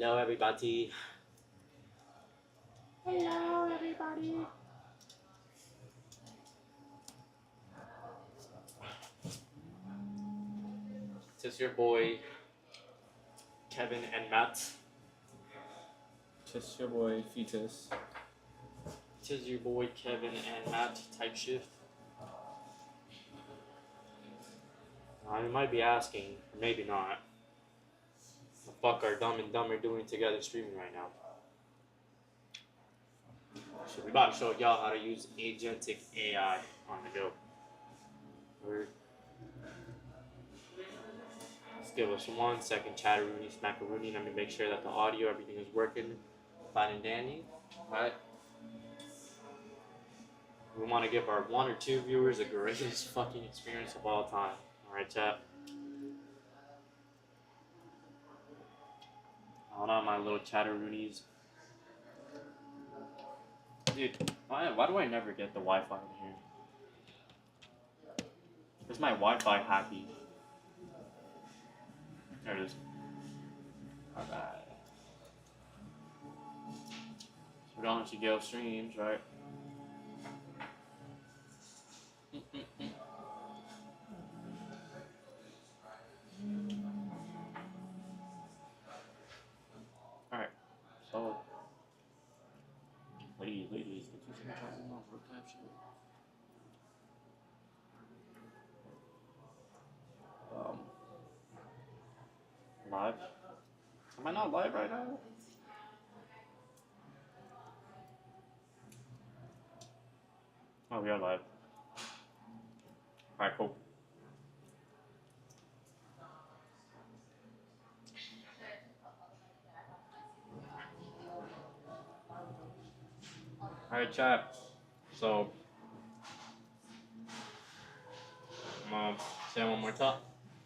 Hello, everybody. Hello, everybody. This is your boy, Kevin and Matt. Just your boy, Fetus. This is your boy, Kevin and Matt, type shift. You might be asking, or maybe not, the fuck are Dumb and Dumber doing together streaming right now? So we about to show y'all how to use agentic AI on the go. Just give us 1 second, chatteroonie, smackaroony. Let me make sure that the audio, everything is working fine and dandy. Alright. We want to give our 1 or 2 viewers the greatest fucking experience of all time. Alright, chat. Hold on, my little chatteroonies. Dude, why do I never get the Wi-Fi in here? Is my Wi-Fi happy? There it is. Alright. So we don't let you go streams, right? Alright. So, ladies, get you some chocolate milk, what type shit? Live? Am I not live right now? Oh, we are live. Alright, cool. Alright, chat. So, I'm gonna say it one more time.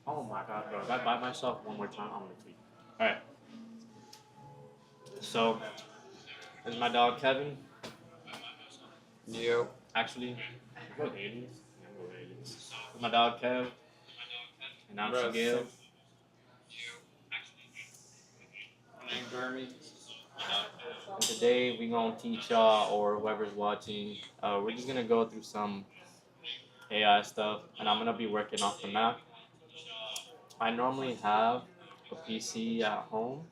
Oh my god, bro. If I buy myself one more time, I'm gonna tweet. Alright. So, this is my dog Kevin. Yo. Actually, go with aliens. Yeah, go with aliens. This is my dog Kev. And I'm Shigil. My name's Hermes. And today we gonna teach y'all, or whoever's watching, we're just gonna go through some AI stuff, and I'm gonna be working off the Mac. I normally have a PC at home,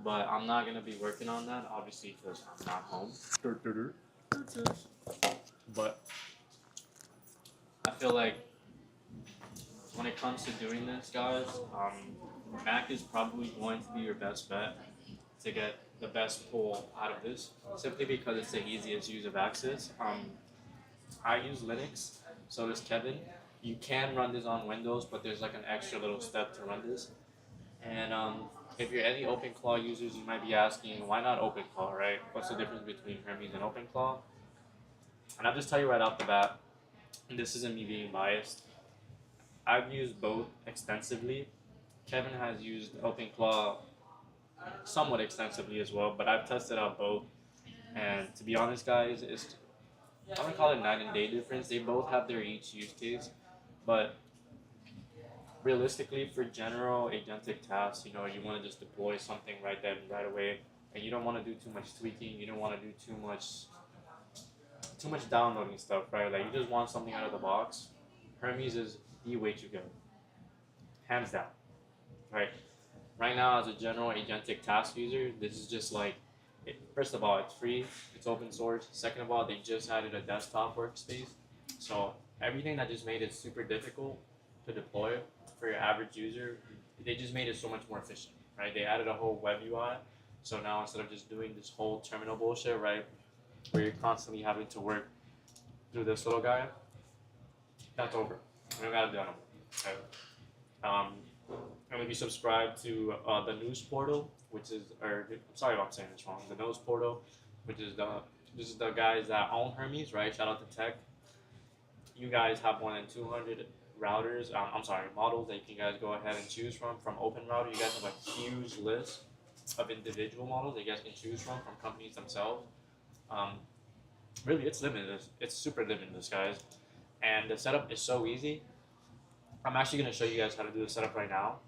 but I'm not gonna be working on that, obviously, because I'm not home. But I feel like when it comes to doing this, guys, Mac is probably going to be your best bet to get the best pull out of this, simply because it's the easiest use of access. I use Linux, so does Kevin. You can run this on Windows, but there's like an extra little step to run this. And if you're any OpenClaw users, you might be asking, why not OpenClaw, right? What's the difference between Hermes and OpenClaw? And I'll just tell you right off the bat, and this isn't me being biased, I've used both extensively. Kevin has used OpenClaw somewhat extensively as well, but I've tested out both. And to be honest, guys, I wouldn't call it night and day difference. They both have their each use case, but realistically, for general agentic tasks, you want to just deploy something right then, right away, and you don't want to do too much tweaking. You don't want to do too much downloading stuff, right? Like you just want something out of the box. Hermes is the way to go, hands down, right? Right now, as a general agentic task user, this is just like, first of all, it's free, it's open source. Second of all, they just added a desktop workspace. So everything that just made it super difficult to deploy for your average user, they just made it so much more efficient, right? They added a whole web UI. So now instead of just doing this whole terminal bullshit, right, where you're constantly having to work through this little guy, that's over. We don't gotta do that no more. Okay? And if you subscribe to the news portal, which is, or I'm sorry if I'm saying this wrong, the news portal, which is this is the guys that own Hermes, right? Shout out to Tech. You guys have more than 200 routers. I'm sorry, models that you can guys go ahead and choose from Open Router. You guys have a huge list of individual models that you guys can choose from companies themselves. Really, it's limitless. It's super limitless, guys. And the setup is so easy. I'm actually going to show you guys how to do the setup right now.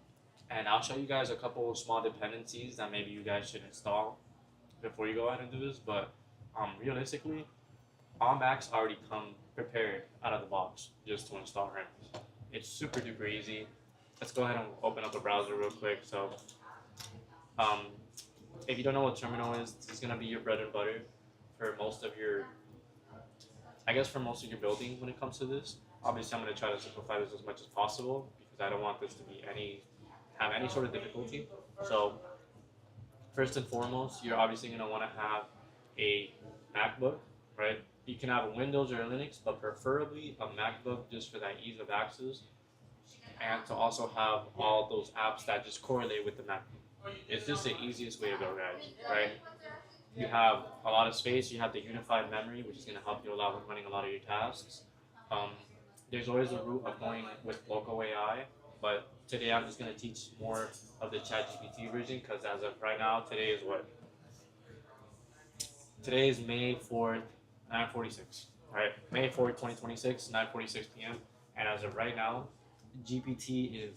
And I'll show you guys a couple of small dependencies that maybe you guys should install before you go ahead and do this. But realistically, all Macs already come prepared out of the box just to install Hermes. It's super duper easy. Let's go ahead and open up a browser real quick. So um, if you don't know what terminal is, this is gonna be your bread and butter for most of your, I guess for most of your building when it comes to this. Obviously, I'm gonna try to simplify this as much as possible because I don't want this to be have any sort of difficulty. So first and foremost, you're obviously gonna want to have a MacBook, right? You can have a Windows or a Linux, but preferably a MacBook just for that ease of access, and to also have all those apps that just correlate with the MacBook. It's just the easiest way to go, guys, right? You have a lot of space. You have the unified memory, which is going to help you a lot with running a lot of your tasks. Um, there's always a route of going with local AI, but today I'm just going to teach more of the ChatGPT version because as of right now, today is what? Today is May 4th, 9:46. Right, May 4th, 2026, 9:46 p.m. And as of right now, GPT is,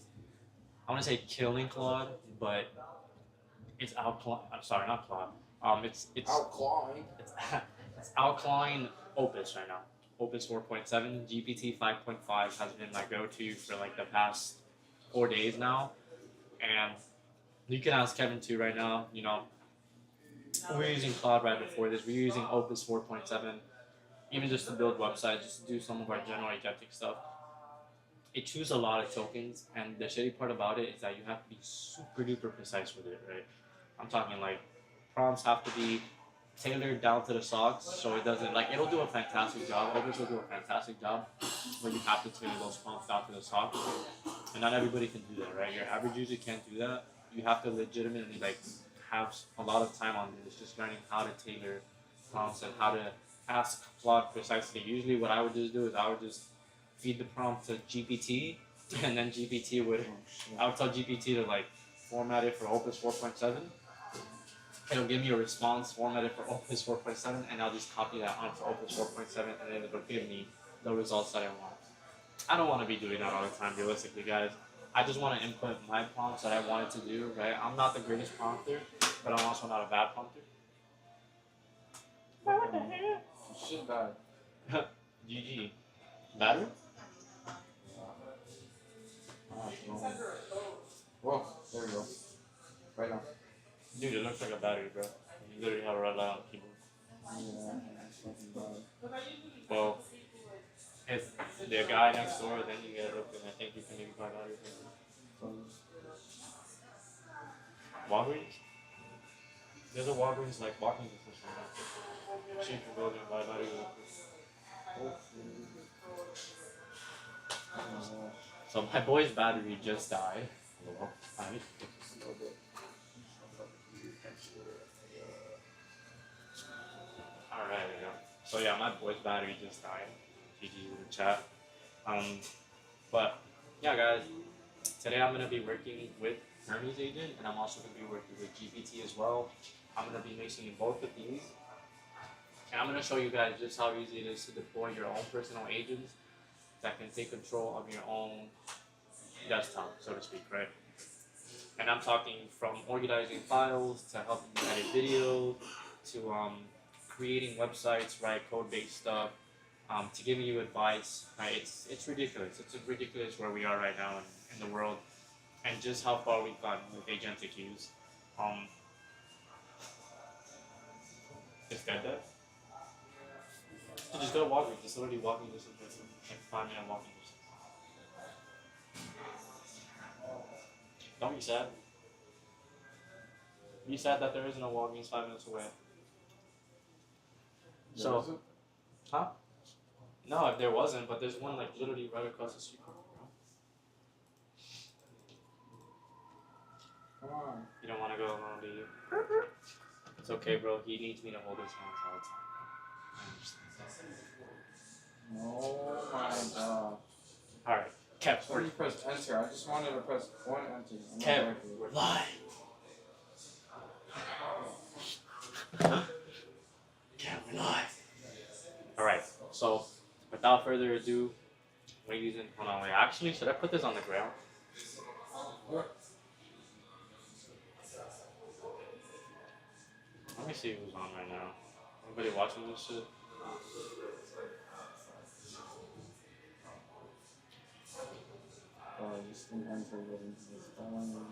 I want to say killing Claude, but it's outclaw. I'm sorry, not Claude. It's Outclawing. it's outclawing Opus right now. Opus 4.7, GPT 5.5 has been my go-to for like the past 4 days now, and you can ask Kevin too right now. You know, we were using Claude right before this. We were using Opus 4.7, even just to build websites, just to do some of our general agentic stuff. It chews a lot of tokens, and the shitty part about it is that you have to be super duper precise with it, right? I'm talking like prompts have to be tailored down to the socks, so it doesn't like it'll do a fantastic job. Opus will do a fantastic job, but you have to tailor those prompts down to the socks, and not everybody can do that, right? Your average user can't do that. You have to legitimately like have a lot of time on this, just learning how to tailor prompts and how to ask Claude precisely. Usually, what I would just do is I would just feed the prompt to GPT, and then GPT would, I would tell GPT to like format it for Opus 4.7. It'll give me a response formatted for Opus 4.7, and I'll just copy that onto Opus 4.7, and then it'll give me the results that I want. I don't want to be doing that all the time, realistically, guys. I just want to input my prompts that I wanted to do, right? I'm not the greatest prompter, but I'm also not a bad prompter. What the hell? Shit died. GG. Battery? Whoa, there we go. Right now. Dude, it looks like a battery, bro. You literally have a red light on the keyboard. Yeah, it's fucking bad. Well, if the guy next door, then you get it open. I think you can maybe buy batteries. Walgreens? There's a Walgreens like walking distance from that. She can go there and buy batteries. So my boy's battery just died. Hi. Alright, there we go. So yeah, my boy's battery just died. GG in the chat. But yeah, guys, today I'm gonna be working with Hermes Agent, and I'm also gonna be working with GPT as well. I'm gonna be mixing both of these, and I'm gonna show you guys just how easy it is to deploy your own personal agents that can take control of your own desktop, so to speak, right? And I'm talking from organizing files to helping you edit video to creating websites, right, code-based stuff, to giving you advice. Right? It's ridiculous. It's ridiculous where we are right now in the world, and just how far we've gotten with agentic use. It's dead. So just go to Walgreens. It's literally walking distance, like 5-minute walking distance. Don't be sad. Be sad that there isn't a Walgreens 5 minutes away. So, huh? No, if there wasn't, but there's one like literally right across the street. Come on. You don't want to go alone, do you? It's okay, bro. He needs me to hold his hands all the time. Oh my god. Alright, Kev, Why did you press enter? I just wanted to press one enter. Kev, we're live. Kev, we're live. Alright, so without further ado, ladies and hold on, wait. Actually, should I put this on the ground? me see who's on right now. Anybody watching this shit? Oh, I just didn't enter it into this phone.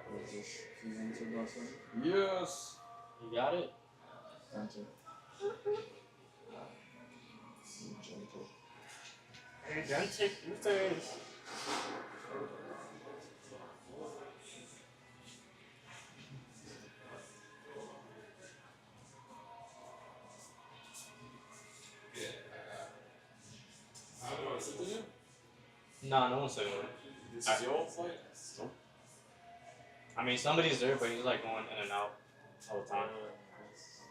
What is this? Please enter button. Yes! You got it? Enter. Agentic. Agentic users. Nah, no one's there. This is your flight? I mean, somebody's there, but he's like going in and out all the time.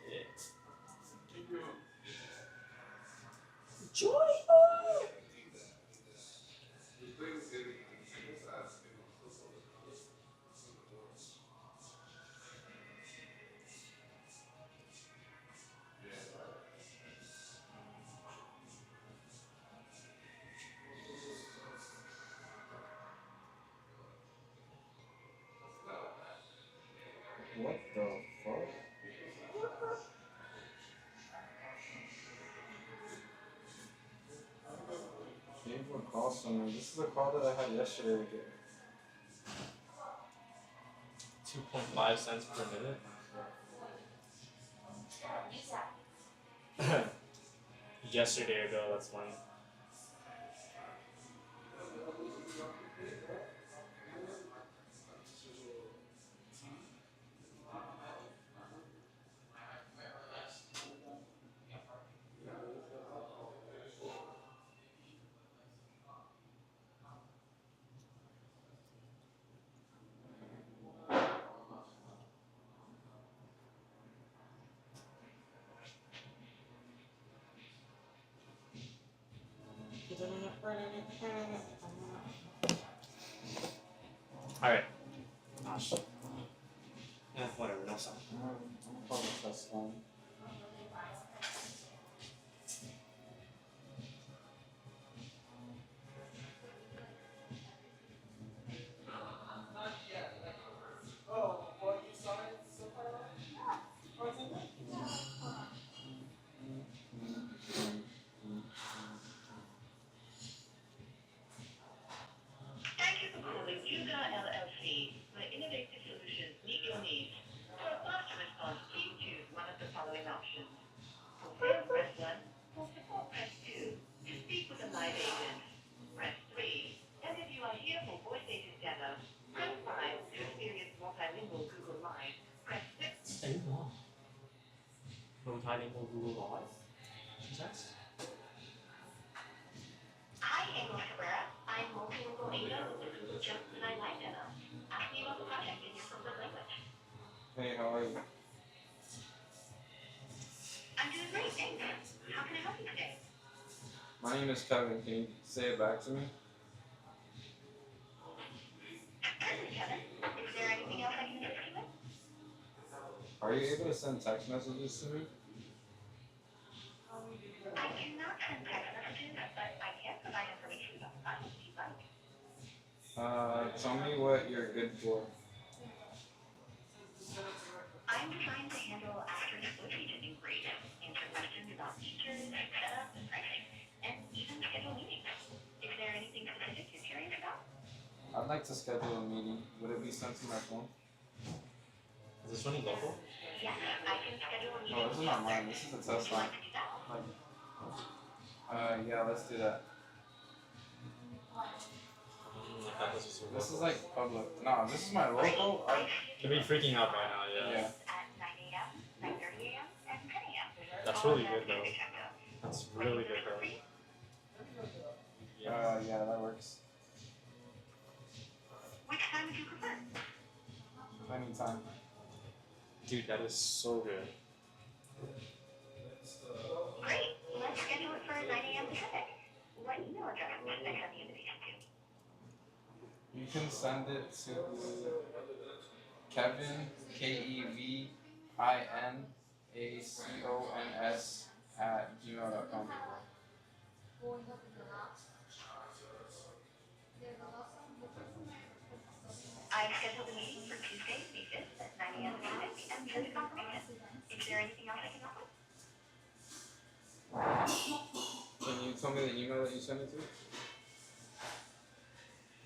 Yeah. Joy! What the fuck? Gave a call somewhere. This is the call that I had yesterday. 2.5 cents per minute. Yesterday ago, that's when. Alright. Gosh. Whatever, no sound. I'm probably test one. Thank you for calling Yuga LLC, where innovative solutions meet your needs. For a faster response, please choose one of the following options. For sales, press 1. For support, press 2. To speak with a live agent, press 3. And if you are here for voice agent demo, press 5. To experience multilingual Google Live, press 6. Ayun mo. Multilingual Google Live? Yes. Hi, Amos Cabrera. I'm multilingual agent with the Google Gemini Live demo. Ask me about the project in your preferred language. Hey, how are you? I'm doing great, thanks. How can I help you today? My name is Kevin. Can you say it back to me? Certainly, Kevin. Is there anything else I can assist you with? Are you able to send text messages to me? I cannot send text messages, but I can provide information about the project if you'd like. Tell me what you're good for. I'm designed to handle after voice agent inquiries, answer questions about features, setup, and pricing, and even schedule meetings. Is there anything specific you're curious about? I'd like to schedule a meeting. Would it be sent to my phone? Is this one local? Yes, I can schedule a meeting. No, this is not mine. This is a test Would you line. like to do that? Yeah, let's do that. This is like public. No, this is my local. You'll be freaking out by now, yeah. Yeah. At 9 a.m., 9:30 a.m., and 10 a.m. That's really good, though. That's really good, though. Yeah, that works. Which time would you prefer? Anytime. Dude, that is so good. Great. Let's schedule it for 9 a.m. Pacific. What email address should I send the invitation to? You can send it to Kevin KEVINACONS @gmail.com. I've scheduled a meeting for Tuesday, May 5th at 9 a.m. Pacific and sent a confirmation. Is there anything else I can help with? Can you tell me the email that you sent it to?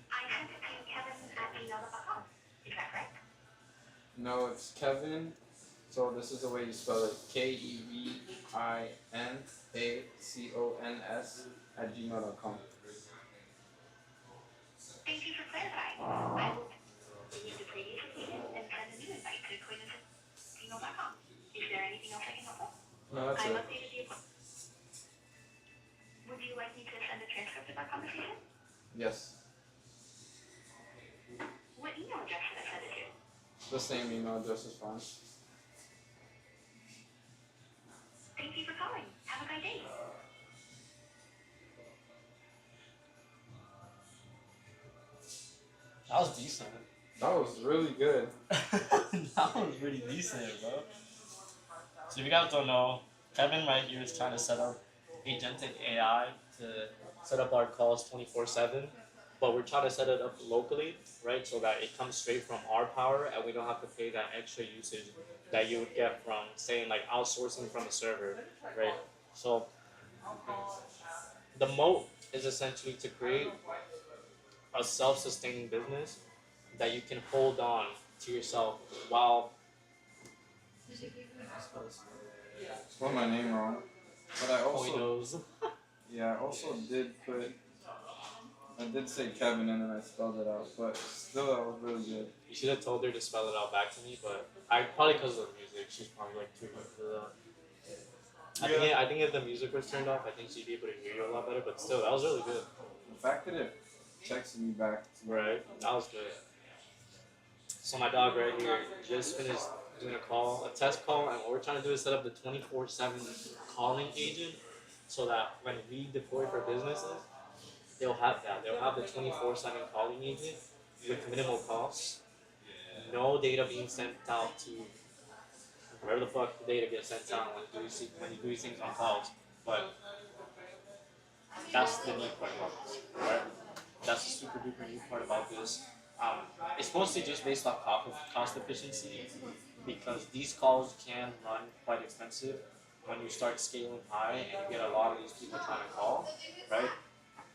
I sent it to kevin@gmail.com. Is that correct? No, it's Kevin. So this is the way you spell it: KEVINACONS @gmail.com. Thank you for clarifying. I will delete the previous statement and send a new invite to acquaintance@gmail.com. Is there anything else I can help with? No, that's I've it. updated the appointment. Would you like me to send a transcript of our conversation? Yes. What email address should I send it to? The same email address is fine. Thank you for calling. Have a great day. That was decent. That was really good. That was pretty decent, bro. So if you guys don't know, Kevin right here is trying to set up agentic AI to set up our calls 24/7, but we're trying to set it up locally, right? So that it comes straight from our power and we don't have to pay that extra usage that you would get from saying like outsourcing from a server, right? So the moat is essentially to create a self-sustaining business that you can hold on to yourself while Spelled my name wrong. But I also knows. I did say Kevin and then I spelled it out, but still that was really good. You should have told her to spell it out back to me, but I probably because of the music, she's probably like too good for that. I think if the music was turned off, I think she'd be able to hear you a lot better. But still, that was really good. The fact that it texted me back to Right, that was good. So my dog right here just finished doing a test call, and what we're trying to do is set up the 24/7 calling agent, so that when we deploy for businesses, they'll have that. They'll have the 24/7 calling agent with minimal costs, no data being sent out to wherever the fuck the data gets sent out when you do these things on calls. But that's the neat part about this, right? That's the super duper neat part about this. It's mostly just based off cost efficiency, because these calls can run quite expensive when you start scaling high and you get a lot of these people trying to call, right?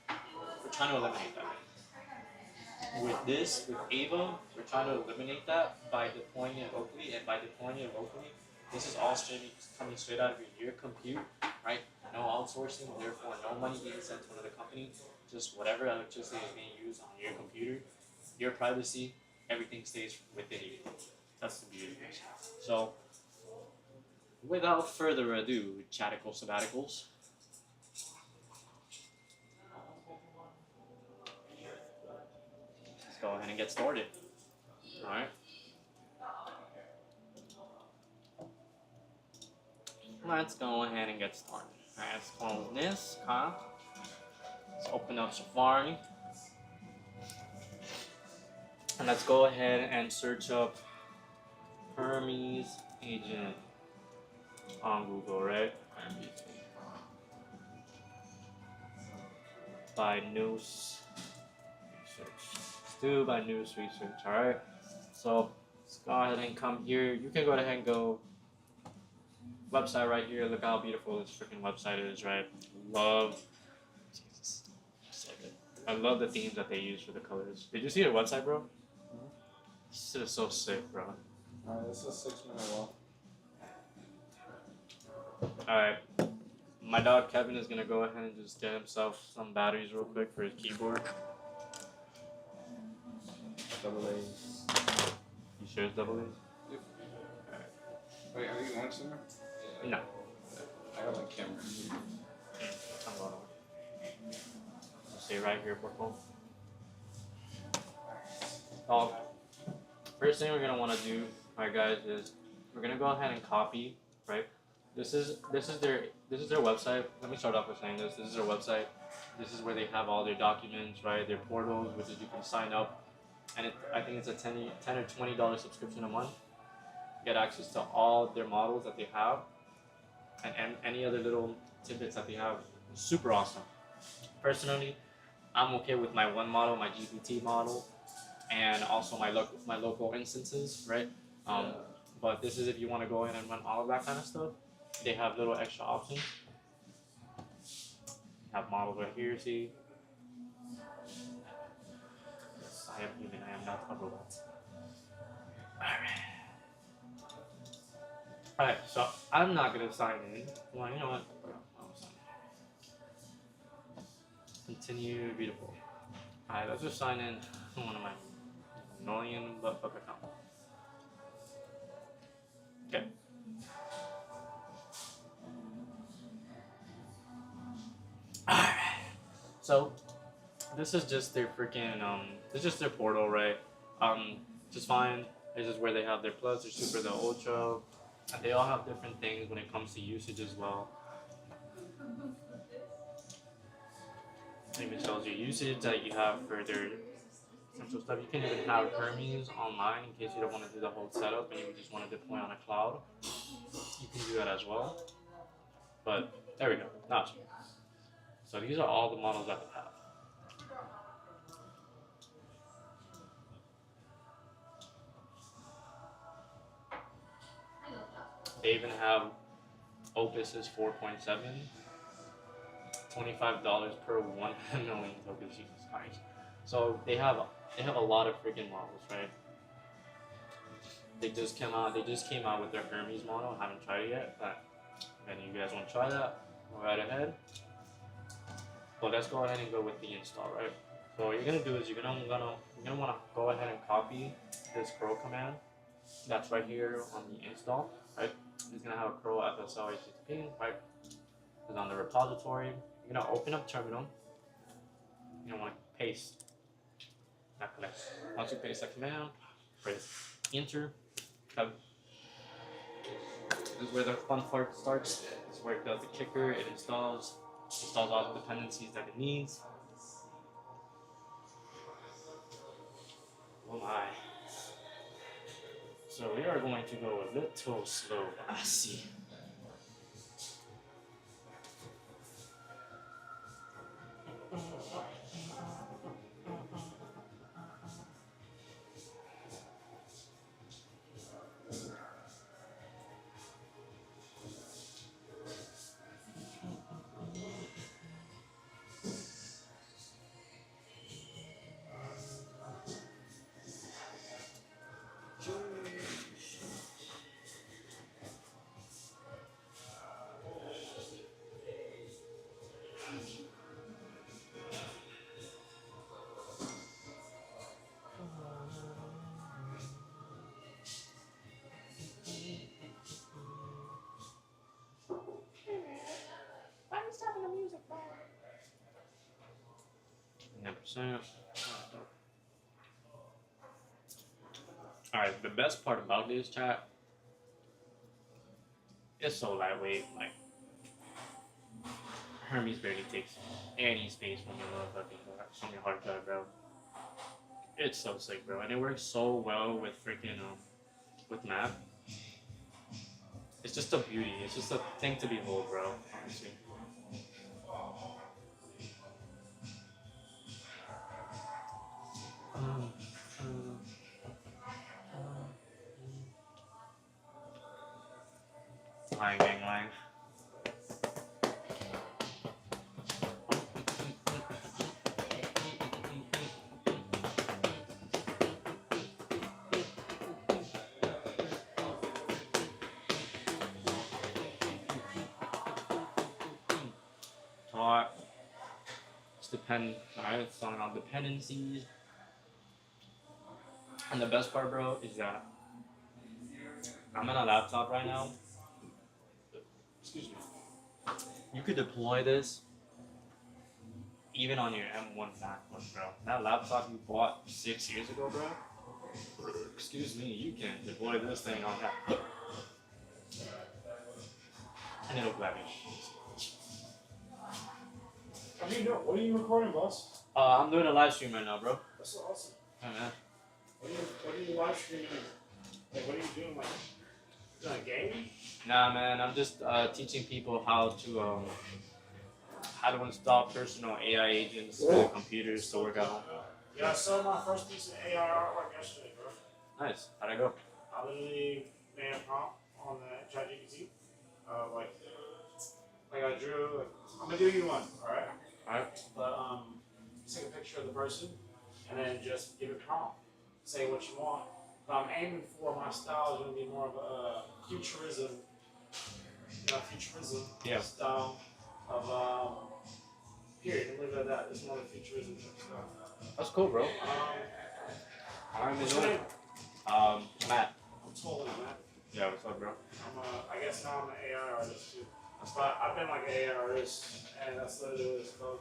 We're trying to eliminate that. With Ava, we're trying to eliminate that by deploying it locally, and by deploying it locally, this is all coming straight out of your compute, right? No outsourcing, therefore no money being sent to another company, just whatever electricity is being used on your computer, your privacy, everything stays within you. That's the beauty of this. So, without further ado, chaticals sabbaticals. Let's go ahead and get started. Alright. Let's go ahead and get started. Alright, let's close this, Let's open up Safari. And let's go ahead and search up Hermes Agent on Google, right? Hermes Agent. By news research. Let's do by news research, alright? So let's go ahead and come here. You can go ahead and go website right here. Look how beautiful this freaking website is, right? Jesus. So good. I love the themes that they use for the colors. Did you see the website, bro? This is so sick, bro. Alright, this is 6 minute walk. Alright. My dog Kevin is gonna go ahead and just get himself some batteries real quick for his keyboard. Double A's. You sure it's double A's? Yep. Alright. Wait, are you going somewhere? No. I got my camera in here. I'm going over. Stay right here, Porco. Oh, first thing we're gonna want to do, alright guys, is we're gonna go ahead and copy, right? This is their website. Let me start off with saying this. This is their website. This is where they have all their documents, right? Their portals, which is you can sign up and I think it's a $10 or $20 subscription a month. Get access to all their models that they have, and any other little tidbits that they have. Super awesome. Personally, I'm okay with my one model, my GPT model, and also my local instances, right? But this is if you want to go in and run all of that kind of stuff. They have little extra options. Have models right here. See, yes, I am human. I am not a robot. Alright, so I'm not gonna sign in. Well, you know what? I'll sign in. Continue, beautiful. Alright, let's just sign in one of my million butt fuck account. Okay. Alright. So this is just their freaking this is just their portal, right? Just fine. This is where they have their plus, their super, their ultra, and they all have different things when it comes to usage as well. It even tells you usage that you have for their essential stuff. You can even have Hermes online in case you don't want to do the whole setup and you just want to deploy on a cloud. You can do that as well. But there we go. Gotcha. So these are all the models that they have. They even have Opus's 4.7, $25 per 1 million tokens. Jesus Christ. So they have a lot of freaking models, right? They just came out with their Hermes model. I haven't tried it yet, but if any of you guys want to try that, go right ahead. But let's go ahead and go with the install, right? So what you're gonna do is you're gonna want to go ahead and copy this curl command that's right here on the install, right? It's gonna have a curl FSL HTTP, right? It's on the repository. You're gonna open up terminal. You're gonna want to paste that command. Once you paste that command, press enter. This is where the fun part starts. This is where it does the kicker. It installs all the dependencies that it needs. Oh my. So we are going to go a little slow. I see. Why are you stopping the music, bro? 100%. Alright, the best part about this chat, it's so lightweight. Like, Hermes barely takes any space from your hard drive, bro. It's so sick, bro, and it works so well with freaking with map. It's just a beauty. It's just a thing to behold, bro. Honestly. Lying, gang, lying. Alright. Alright, it's on dependencies. And the best part, bro, is that I'm on a laptop right now. Excuse me. You could deploy this even on your M1 MacBook, bro. That laptop you bought 6 years ago, bro. Excuse me, you can deploy this thing on that. And it'll grab you. What are you doing? What are you recording, boss? I'm doing a live stream right now, bro. That's so awesome. Hey, man. What are you live streaming? Like, what are you doing? Like, you doing a game? Nah, man, I'm just teaching people how to install personal AI agents for their computers to work at home. Yeah, I saw my first piece of AI artwork yesterday, bro. Nice. How'd I go? I literally made a prompt on the ChatGPT. Like I drew. I'm gonna do you one, all right? Alright. But take a picture of the person and then just give it prompt. Say what you want. But I'm aiming for my style is gonna be more of a futurism, Yeah. style of period. Leave it at that. It's more of a futurism style. That's cool, bro. I'm What's your name? Matt. I'm taller than that. Yeah, what's up, bro? I guess now I'm an AI artist too. But I've been like an AI artist, and that's literally what it's called.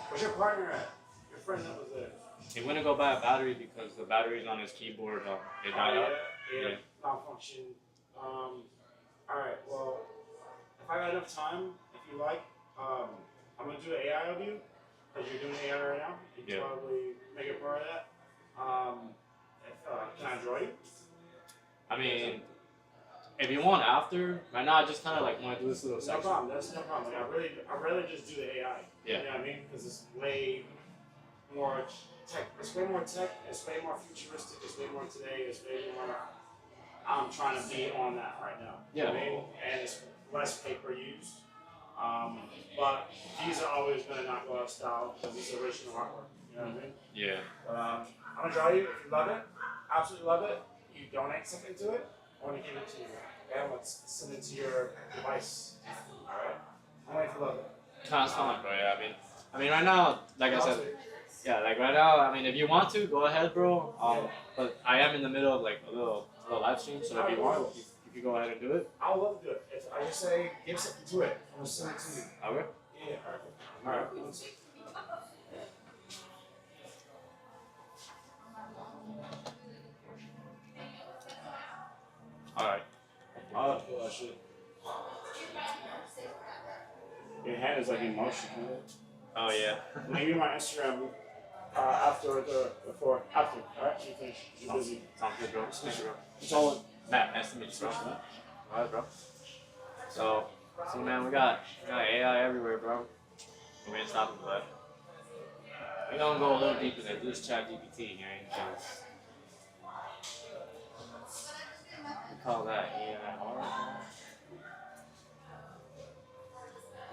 Where's your partner at? Your friend that was there. He went to go buy a battery because the batteries on his keyboard they died out. Yeah. Malfunction. Alright, well, if I got enough time, if you like, I'm gonna do an AI of you, because you're doing AI right now. You can probably make a part of that. Can I draw you? I mean, if you want after, right now I just kind of like want to do this little No section. problem. That's no problem. I'd rather just do the AI. Yeah. You know what I mean? Because it's way more tech. It's way more tech. It's way more futuristic. It's way more today. It's way more. I'm trying to be on that right now. Yeah. You know what I mean? And it's less paper used. But these are always going to not go out of style because it's original artwork. You know what I mean? Yeah. I'm going to draw you. If you love it, absolutely love it, you donate something to it, I want to give it to you. And let's send it to your device. Alright? I'm waiting for love it. That's fine, bro. Yeah, I mean, right now, like I said, yeah, like right now, I mean, if you want to, go ahead, bro. But I am in the middle of like a little live stream, so if you want, you can go ahead and do it. I would love to do it. If I just say, give something to it, I'm going to send it to you. Okay. Yeah, alright. Alright. Oh, that shit. Your hand is like in motion. Oh yeah. Maybe my Instagram after or before. After. Alright, you finish. You're busy. Sounds good, bro. Thank you, bro. It's all Matt, nice to meet you, bro. Alright, bro. So, see, man, we got AI everywhere, bro. We ain't stopping for that. We're gonna go a little deeper than just ChatGPT, right? Because we call that AI art.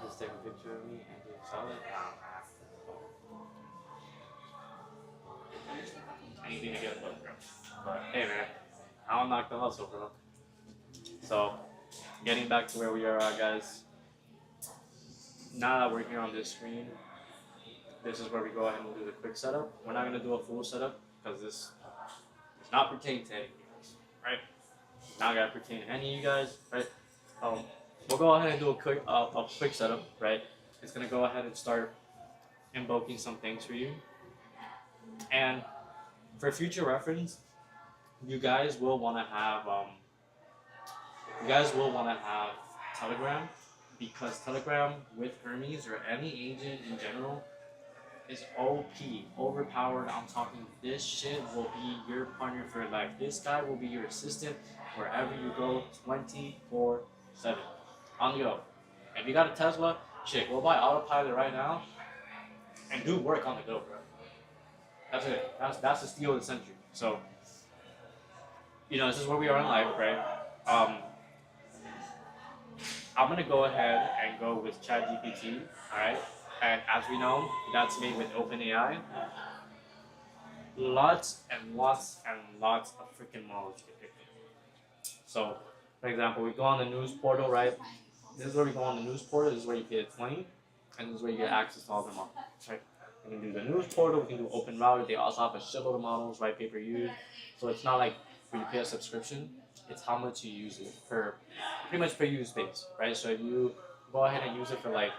Just take a picture of me and just sell it. Anything to get a book, bro. But hey, man, I don't knock the hustle, bro. So, getting back to where we are at, guys. Now that we're here on this screen, this is where we go ahead and do the quick setup. We're not gonna do a full setup because this does not pertain to any of you guys, right? Not gonna pertain to any of you guys, right? We'll go ahead and do a quick setup, right? It's gonna go ahead and start invoking some things for you, and for future reference, you guys will want to have Telegram, because Telegram with Hermes or any agent in general is OP, overpowered. I'm talking, this shit will be your partner for life. This guy will be your assistant wherever you go, 24/7 on the go. If you got a Tesla, shit, go buy autopilot right now and do work on the go, bro. That's it. That's the steal of the century. So, this is where we are in life, right? I'm gonna go ahead and go with ChatGPT, alright? And as we know, that's made with OpenAI. Lots and lots and lots of freaking models get picked up. So, for example, we go on the news portal, right? This is where we go on the news portal. This is where you pay a 20, and this is where you get access to all the models, right? We can do the news portal, we can do Open Router. They also have a shitload of models, right? Pay per use. So it's not like when you pay a subscription, it's how much you use it pretty much per use base, right? So if you go ahead and use it for like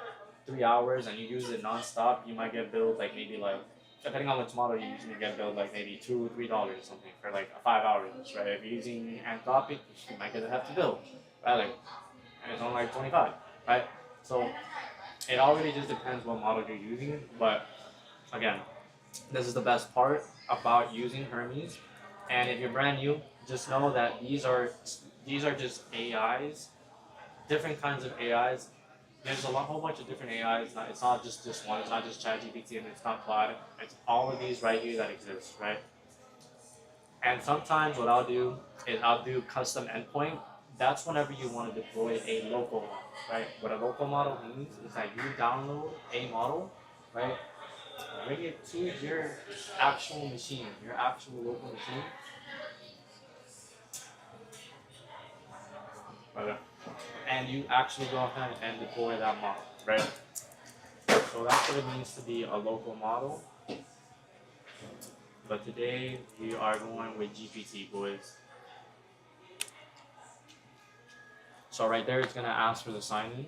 3 hours and you use it non-stop, you might get billed like maybe like, depending on which model you use, you get billed like maybe $2 or $3 or something for like 5 hours, right? If you're using Anthropic, you might get a hefty bill, right? Like, and it's only like 25, right? So it all really just depends what model you're using, but again, This is the best part about using Hermes. And if you're brand new, just know that these are just AIs, different kinds of AIs. There's whole bunch of different AIs. It's not just this one. It's not just ChatGPT and it's not Claude. It's all of these right here that exist, right? And sometimes what I'll do is I'll do custom endpoint. That's whenever you want to deploy a local model, right? What a local model means is that you download a model, right? Bring it to your actual machine, your actual local machine. Okay. And you actually go ahead and deploy that model, right? So that's what it means to be a local model. But today we are going with GPT, boys. So right there, it's gonna ask for the sign in.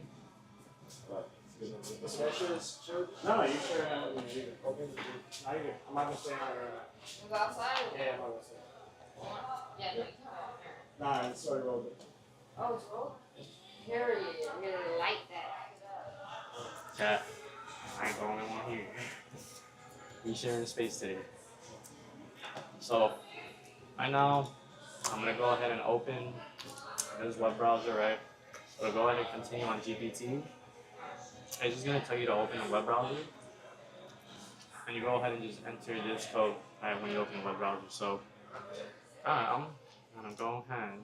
The specialist showed? No, you sure haven't even opened it. Not even. I'm not gonna stay on it right now. It was outside? Yeah, I'm not gonna stay. Yeah, no, you come out here. Nah, it's already rolled it. Oh, it's rolled? Period. I really like that. Chat. I ain't the only one here. We sharing space today. So right now, I'm gonna go ahead and open this web browser, right? So go ahead and continue on GPT. It's just gonna tell you to open a web browser, and you go ahead and just enter this code right when you open the web browser. So I'm gonna go ahead.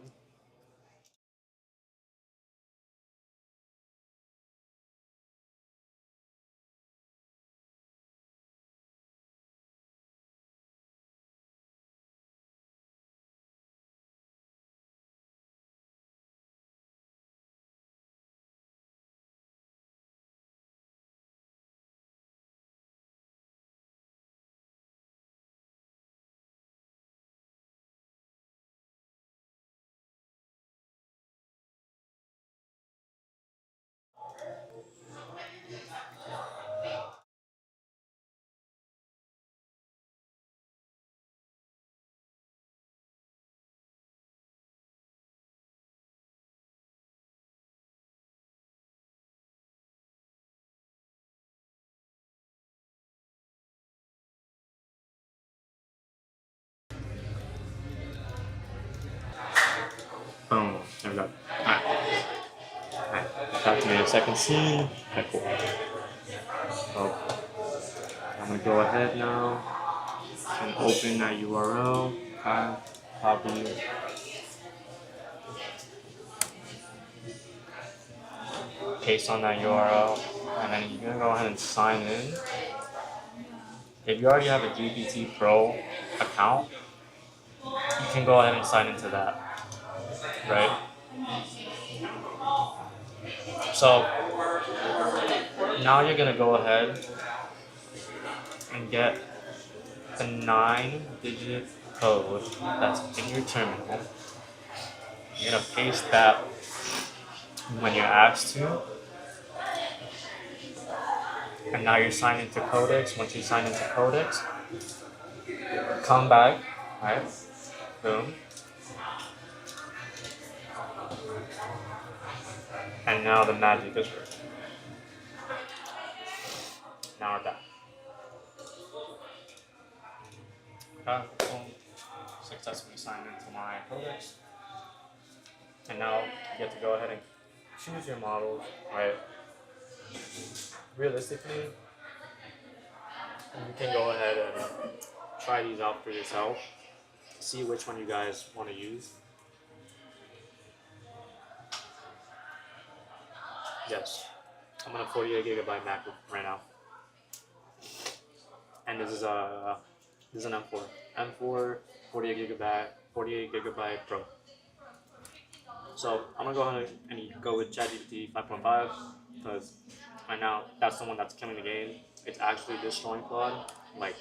Boom. There we go. Alright. Talk to me in a second. See. Okay, cool. So I'm gonna go ahead now and open that URL. Copy. Paste on that URL, and then you're gonna go ahead and sign in. If you already have a GPT Pro account, you can go ahead and sign into that, right? So now you're gonna go ahead and get the 9-digit code that's in your terminal. You're gonna paste that when you're asked to, and now you're signed into Codex. Once you sign into Codex, come back, right? Boom. And now the magic is working. Now we're back. Okay, boom. Successfully signed into my Codex. And now you get to go ahead and choose your models, right? Realistically, you can go ahead and try these out for yourself. See which one you guys want to use. Yes, I'm on a 48GB MacBook right now, and this is an M4, 48GB Pro. So I'm gonna go ahead and go with ChatGPT 5.5 because right now that's the one that's killing the game. It's actually destroying Claude like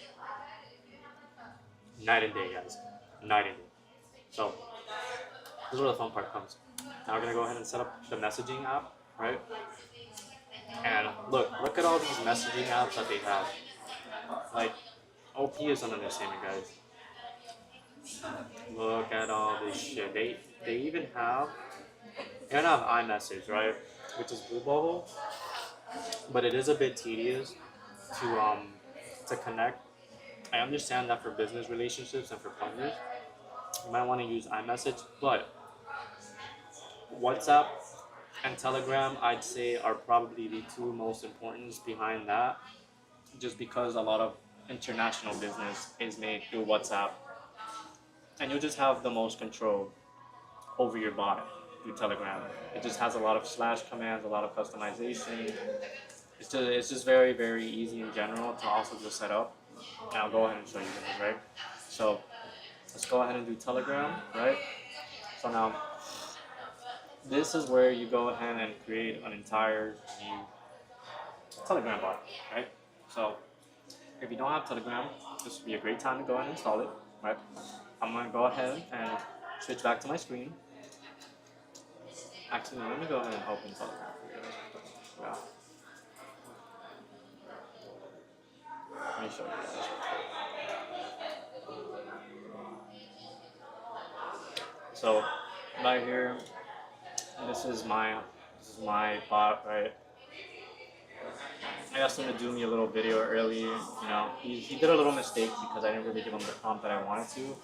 night and day, guys, night and day. So this is where the fun part comes. Now we're gonna go ahead and set up the messaging app, right? And look at all these messaging apps that they have. Like, OP is an understatement, guys. Look at all this shit. They even have iMessage, right? Which is Blue Bubble, but it is a bit tedious to connect. I understand that for business relationships and for partners, you might want to use iMessage, but WhatsApp and Telegram, I'd say, are probably the two most important behind that, just because a lot of international business is made through WhatsApp, and you just have the most control over your bot through Telegram. It just has a lot of slash commands, a lot of customization. It's just very, very easy in general to also just set up. And I'll go ahead and show you this, right? So let's go ahead and do Telegram, right? So now this is where you go ahead and create an entire new Telegram bot, right? So if you don't have Telegram, this would be a great time to go ahead and install it, right? I'm gonna go ahead and switch back to my screen. Actually, let me go ahead and open Telegram for you guys. Yeah. Let me show you guys. So right here, this is my bot, right? I asked him to do me a little video earlier. You know, he did a little mistake because I didn't really give him the prompt that I wanted to.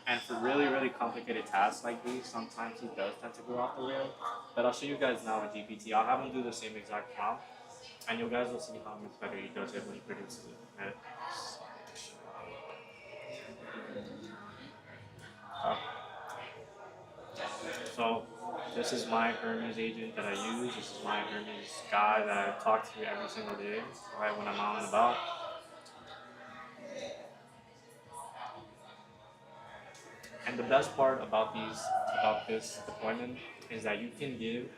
And for really, really complicated tasks like these, sometimes he does tend to go off the rail. But I'll show you guys now with GPT. I'll have him do the same exact prompt, and you guys will see how much better he does it when he produces it. Right? So this is my Hermes agent that I use. This is my Hermes guy that I talk to every single day, right, when I'm out and about. And the best part about this deployment is that you can give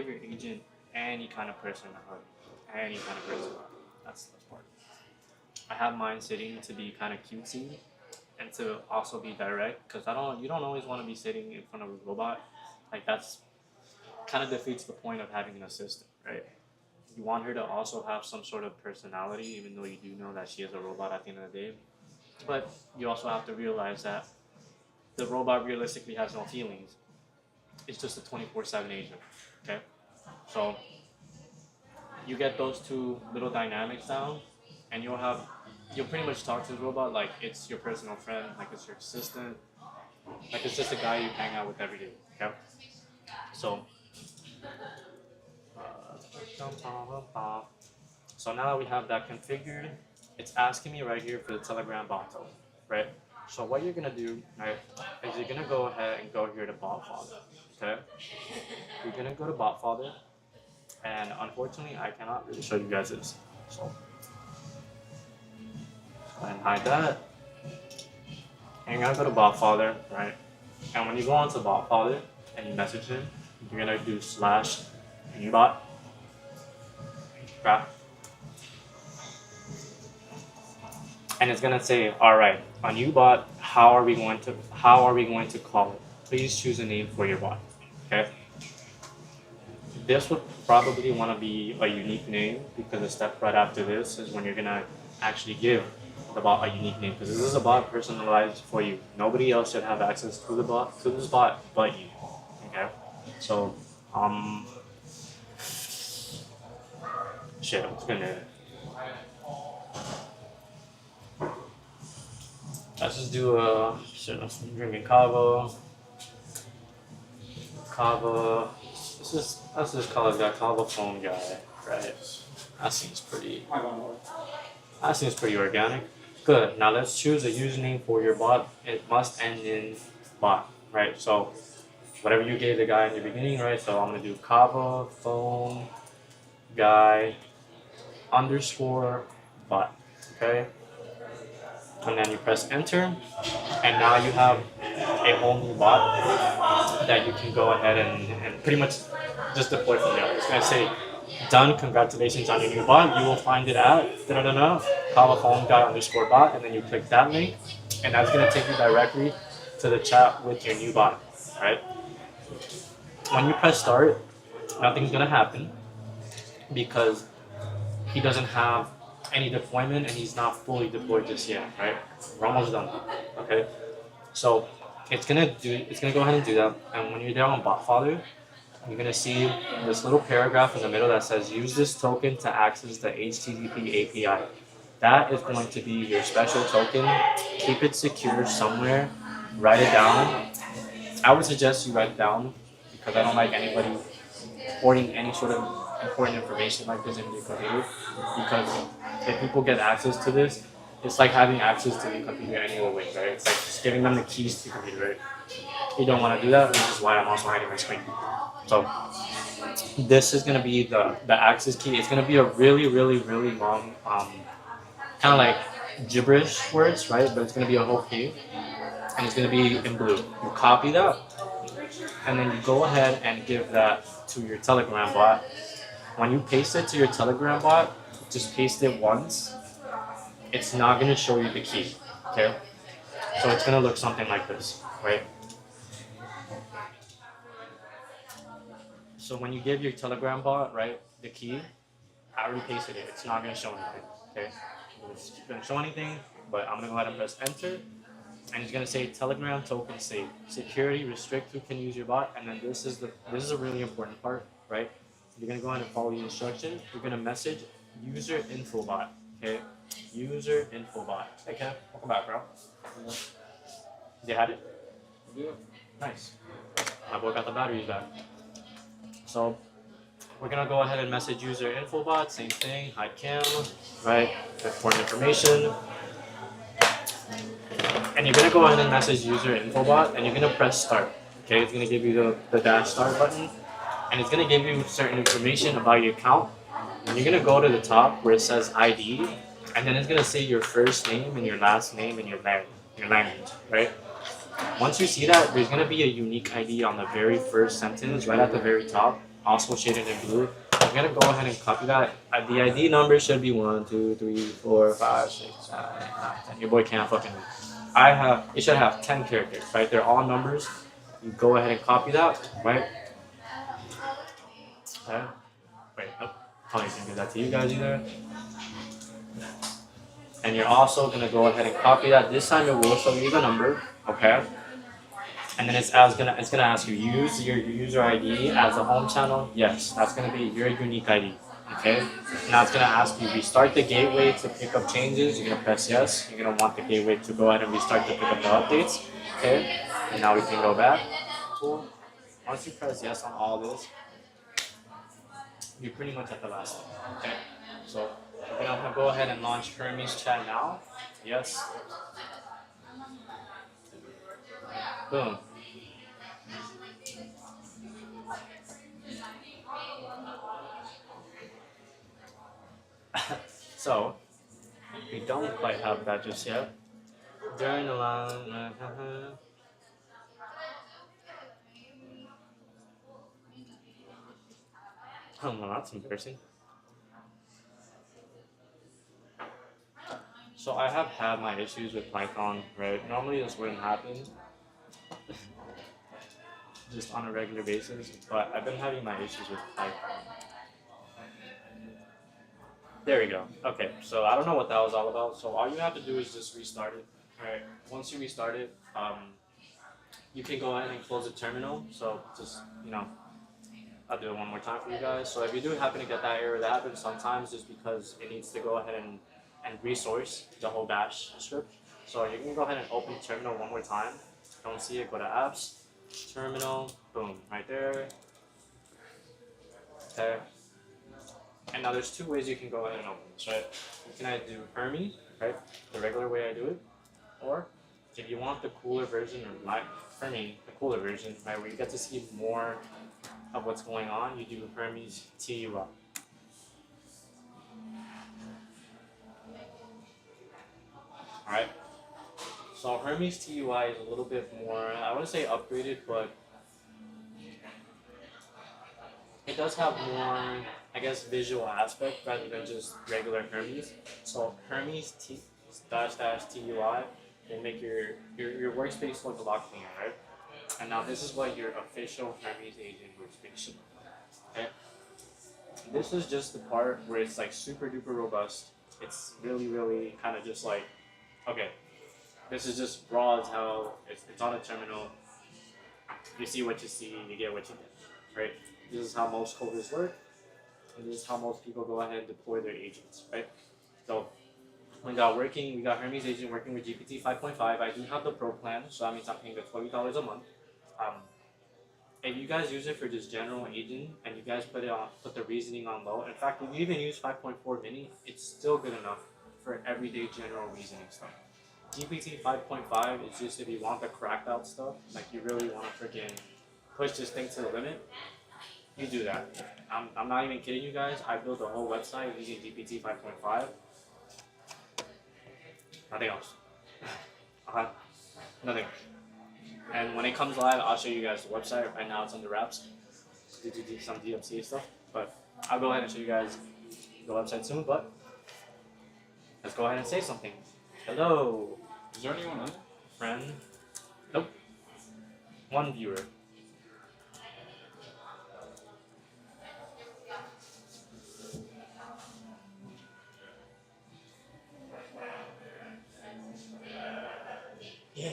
your agent any kind of personality, any kind of personality. That's the best part. I have mine sitting to be kind of cutesy and to also be direct, because you don't always want to be sitting in front of a robot. Like, that's kind of defeats the point of having an assistant, right? You want her to also have some sort of personality, even though you do know that she is a robot at the end of the day. But you also have to realize that the robot realistically has no feelings. It's just a 24/7 agent, okay? So you get those two little dynamics down, and you'll pretty much talk to the robot like it's your personal friend, like it's your assistant, like it's just a guy you hang out with every day, okay? So, so now that we have that configured, it's asking me right here for the Telegram bot token, right? So what you're gonna do, right, is you're gonna go ahead and go here to bot folder, okay? You're gonna go to bot folder, and unfortunately I cannot really show you guys this. So go ahead and hide that. And you're gonna go to bot folder, right? And when you go onto bot folder and you message him, you're gonna do slash ubot. Okay? And it's gonna say, all right, on ubot, how are we going to call it? Please choose a name for your bot. Okay. This would probably want to be a unique name, because the step right after this is when you're gonna actually give the bot a unique name, because this is a bot personalized for you. Nobody else should have access to this bot but you. Okay. So shit, I'm just gonna let's just do a shit. I'm drinking kava. Let's just call this guy Kava Phone Guy, right? That seems pretty organic. Good. Now let's choose a username for your bot. It must end in bot, right? So whatever you gave the guy in the beginning, right? So I'm gonna do Kava Phone Guy _ bot, okay? And then you press enter, and now you have a whole new bot that you can go ahead and pretty much just deploy from there. It's gonna say, done, congratulations on your new bot. You will find it at Kava Phone Guy _ bot, and then you click that link, and that's gonna take you directly to the chat with your new bot, right? When you press start, nothing's gonna happen because he doesn't have any deployment and he's not fully deployed just yet, right? We're almost done, okay? So it's gonna go ahead and do that, and when you're there on bot folder, you're gonna see this little paragraph in the middle that says use this token to access the HTTP API. that is going to be your special token. Keep it secure somewhere. Write it down. I would suggest you write it down because I don't like anybody hoarding any sort of important information like this in your computer. Because if people get access to this, it's like having access to the computer any other way, right? It's like just giving them the keys to the computer, right? You don't want to do that, which is why I'm also hiding my screen. So this is gonna be the access key. It's gonna be a really long kind of like gibberish words, right? But it's gonna be a whole key, and it's gonna be in blue. You copy that, and then you go ahead and give that to your Telegram bot. When you paste it to your Telegram bot, just paste it once. It's not gonna show you the key, okay? So it's gonna look something like this, right? So when you give your Telegram bot, right, the key, I already pasted it. It's not gonna show anything, okay? It's gonna show anything, but I'm gonna go ahead and press enter, and it's gonna say Telegram token safe, security restrict who can use your bot, and then this is a really important part, right? You're gonna go ahead and follow the instructions. You're gonna message user info bot, okay? User info bot. Hey Kev, welcome back, bro. You had it? Yeah. Nice. My boy got the batteries back. So we're gonna go ahead and message user info bot, same thing, hi Kim, right? Important information. And you're gonna go ahead and message user info bot, and you're gonna press start. Okay, it's gonna give you the dash start button, and it's gonna give you certain information about your account. And you're gonna go to the top where it says ID, and then it's gonna say your first name and your last name and your language, right? Once you see that, there's gonna be a unique ID on the very first sentence, right at the very top, also shaded in blue. I'm gonna go ahead and copy that. The ID number should be 1, 2, 3, 4, 5, 6, 7, 8, 9, 10. Your boy can't fucking read. It should have 10 characters, right? They're all numbers. You go ahead and copy that, right? Okay. Wait, nope. Probably can't give that to you guys either. And you're also gonna go ahead and copy that. This time it will show you the number, okay? And then it's gonna ask you use your user ID as a home channel. Yes, that's gonna be your unique ID. Okay. Now it's gonna ask you restart the gateway to pick up changes. You're gonna press yes. You're gonna want the gateway to go ahead and restart to pick up the updates. Okay. And now we can go back. Cool. Once you press yes on all this, you're pretty much at the last step. Okay. So we're gonna go ahead and launch Hermes chat now. Yes. Boom. So, we don't quite have that just yet. During the line. Oh no, that's embarrassing. So I have had my issues with Python, right? Normally this wouldn't happen, just on a regular basis, but I've been having my issues with Python. There we go. Okay, so I don't know what that was all about. So all you have to do is just restart it. Alright, once you restart it, you can go ahead and close the terminal. So just, I'll do it one more time for you guys. So if you do happen to get that error, that happens sometimes just because it needs to go ahead and resource the whole bash script. So you can go ahead and open terminal one more time. Don't see it, go to apps, terminal, boom, right there. Okay. And now there's two ways you can go ahead and open this, right? You can either do Hermes, right? The regular way I do it. Or if you want the cooler version, or for me, the cooler version, right, where you get to see more of what's going on, you do Hermes TUI. Alright? So Hermes TUI is a little bit more, I wouldn't say upgraded, but it does have more, I guess, visual aspect rather than just regular Hermes. So Hermes TUI will make your workspace look a lot cleaner, right? And now this is what your official Hermes Agent workspace should look like. Okay? This is just the part where it's like super duper robust. It's really kind of just like, okay, this is just raw as hell. It's on a terminal. You see what you see, you get what you get, right? This is how most coders work, and this is how most people go ahead and deploy their agents, right? So We got Hermes Agent working with GPT 5.5. I do have the Pro plan, so that means I'm paying the $20 a month. If you guys use it for just general agent and you guys put the reasoning on low. In fact, if you even use 5.4 mini, it's still good enough for everyday general reasoning stuff. GPT 5.5 is just if you want the cracked out stuff, like you really want to freaking push this thing to the limit, you do that. I'm not even kidding you guys. I built a whole website using GPT 5.5. Nothing else. Nothing. And when it comes live, I'll show you guys the website. Right now it's under wraps. Some DMC stuff. But I'll go ahead and show you guys the website soon. But let's go ahead and say something. Hello. Is there anyone on it? Friend. Nope. One viewer. Yeah.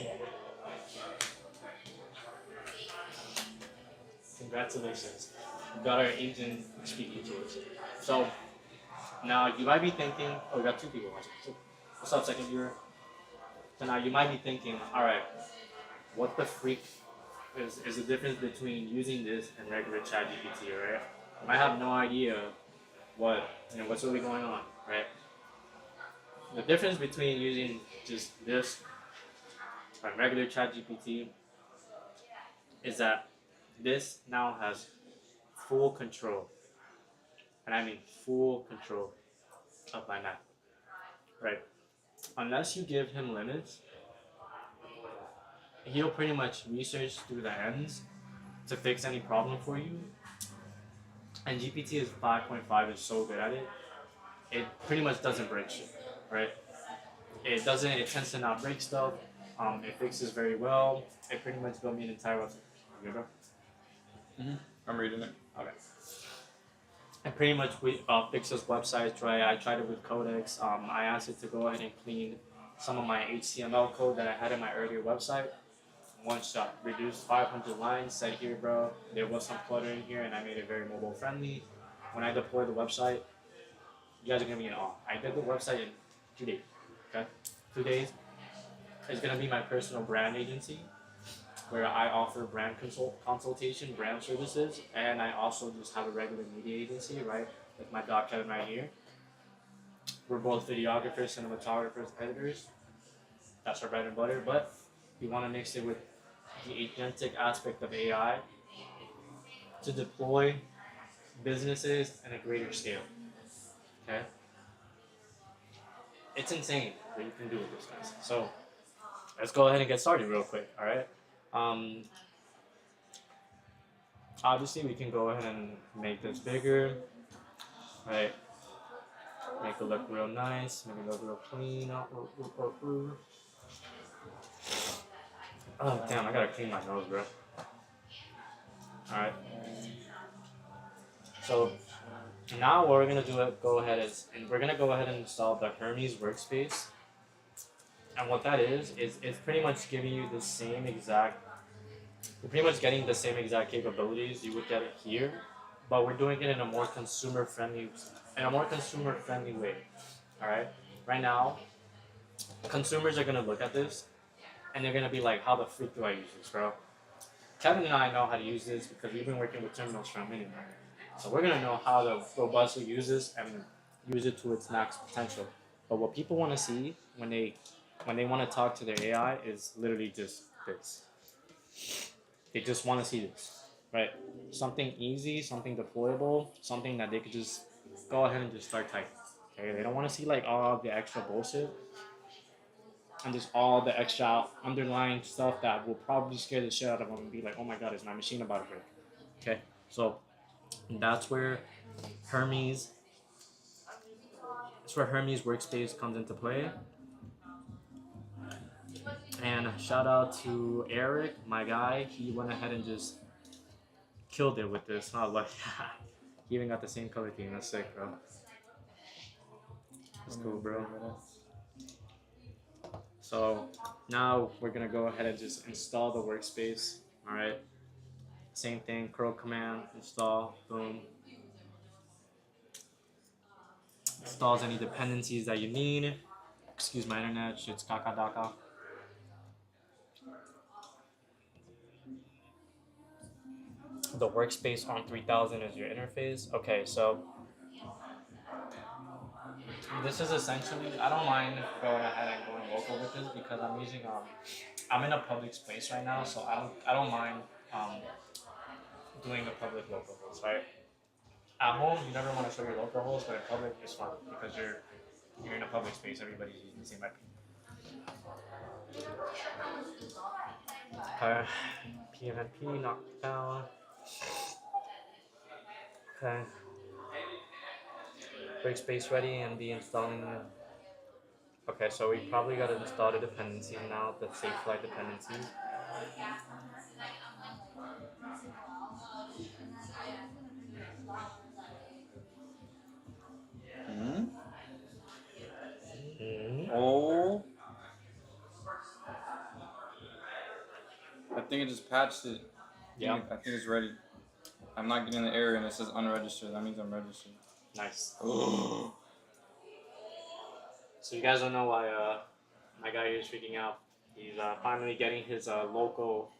Congratulations. We got our agent speaking to us. So now you might be thinking, oh, we got 2 people watching. So, what's up, second viewer? So now you might be thinking, all right, what the freak is the difference between using this and regular ChatGPT, right? You might have no idea what's really going on, right? The difference between using just this and regular ChatGPT is that this now has full control, and I mean full control of my map, right? Unless you give him limits, he'll pretty much research through the ends to fix any problem for you. And GPT is 5.5 is so good at it, it pretty much doesn't break shit, right? It tends to not break stuff. It fixes very well. It pretty much built me an entire website. You good, bro? I'm reading it. Okay. And pretty much we fixes websites, right? I tried it with Codex. I asked it to go ahead and clean some of my HTML code that I had in my earlier website. One shot, reduced 500 lines, said here, bro, there was some clutter in here and I made it very mobile friendly. When I deploy the website, you guys are gonna be in awe. I did the website in 2 days, okay? 2 days. It's gonna be my personal brand agency where I offer brand consultation, brand services, and I also just have a regular media agency, right? Like my dog Kevin right here. We're both videographers, cinematographers, editors. That's our bread and butter, but we want to mix it with the agentic aspect of AI to deploy businesses at a greater scale. Okay? It's insane what you can do with this, guys. So let's go ahead and get started real quick, all right? Obviously, we can go ahead and make this bigger, right? Make it look real nice, make it look real clean. Oh, damn, I gotta clean my nose, bro. Alright. So, now what we're gonna do, we're gonna go ahead and install the Hermes workspace. And what that is it's pretty much giving you the same exact, you're pretty much getting the same exact capabilities you would get it here, but we're doing it in a more consumer friendly way. Alright? Right now, consumers are gonna look at this and they're gonna be like, how the freak do I use this, bro? Kevin and I know how to use this because we've been working with terminals for a minute now. So we're gonna know how to robustly use this and use it to its max potential. But what people wanna see when they want to talk to their AI is literally just this. They just want to see this, right? Something easy, something deployable, something that they could just go ahead and just start typing. Okay, they don't want to see like all the extra bullshit and just all the extra underlying stuff that will probably scare the shit out of them and be like, oh my god, is my machine about to break? Okay, so that's where Hermes workspace comes into play. And shout out to Eric, my guy. He went ahead and just killed it with this. Not like he even got the same color theme. That's sick, bro. That's cool, bro. So now we're gonna go ahead and just install the workspace. All right. Same thing. Curl command, install, boom. Installs any dependencies that you need. Excuse my internet, shit's kakadaka. The workspace on 3000 is your interface. Okay, so this is essentially, I don't mind going ahead and going local with this because I'm using I'm in a public space right now, so I don't mind doing a public local host, right? At home, you never want to show your local host, but in public, it's fun because you're in a public space. Everybody's using the same IP. Okay, PNP knocked down. Okay, workspace ready and be installing. Okay, so we probably got to install the dependencies now, the safe flight dependencies. Hmm? Mm-hmm. Oh. I think it just patched it. Yeah. I think it's ready. I'm not getting the error and it says unregistered. That means I'm registered. Nice. Oh. So you guys don't know why my guy here is freaking out. He's finally getting his local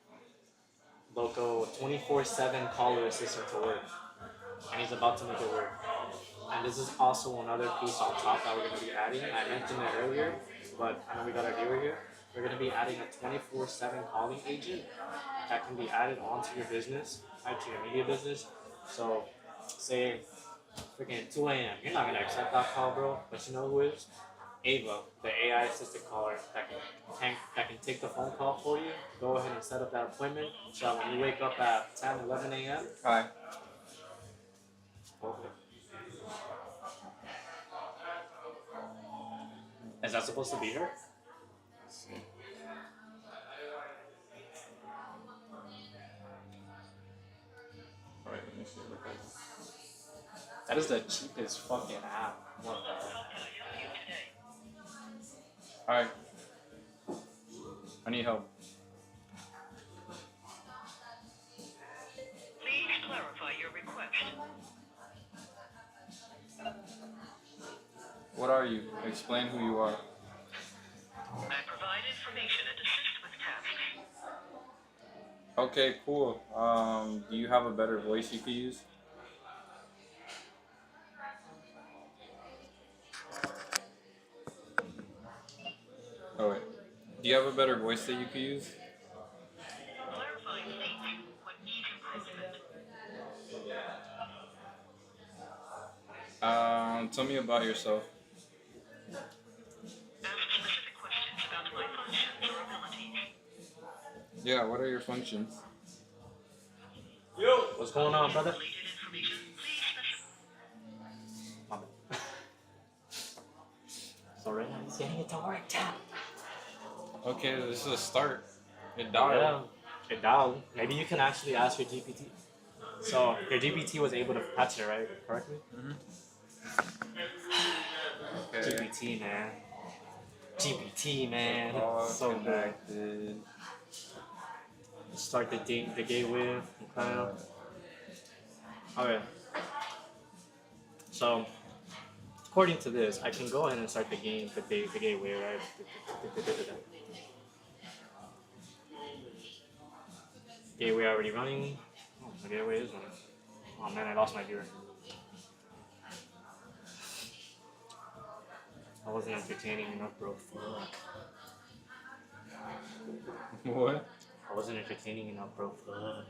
24/7 caller assistant to work, and he's about to make it work. And this is also another piece on top that we're going to be adding. I mentioned it earlier, but I know we got our viewer here. We're going to be adding a 24/7 calling agent that can be added onto your business, to your media business. So, say freaking 2 a.m. You're not going to accept that call, bro. But you know who is? Ava, the AI assistant caller that can take the phone call for you. Go ahead and set up that appointment. So that when you wake up at 10, 11 a.m. Hi. Okay. Is that supposed to be her? Alright, let me see. Look at this. That is the cheapest fucking app. What the heck? Hi. I need help. Please clarify your request. What are you? Explain who you are. I provide information and assist with tasks. Okay, cool. Do you have a better voice you could use? Oh wait. Do you have a better voice that you could use? Clarifying states what needs improvement. Tell me about yourself. Ask specific questions about my functions or abilities. Yeah, what are your functions? Yo! What's going on, brother? Related information, please specify. My bad. So right now he's getting it to work, tap. Okay, this is a start. It dialed. Yeah, it dialed. Maybe you can actually ask your GPT. So your GPT was able to patch it, right? Correctly? Okay. GPT, man. GPT, man. All So good. connected. Start the gateway. Okay. Okay. So, according to this, I can go ahead and start the gateway, right? Gateway already running. Oh, the gateway is running. Oh man, I lost my viewer. I wasn't entertaining enough, bro. Fuck. What? I wasn't entertaining enough, bro. Fuck.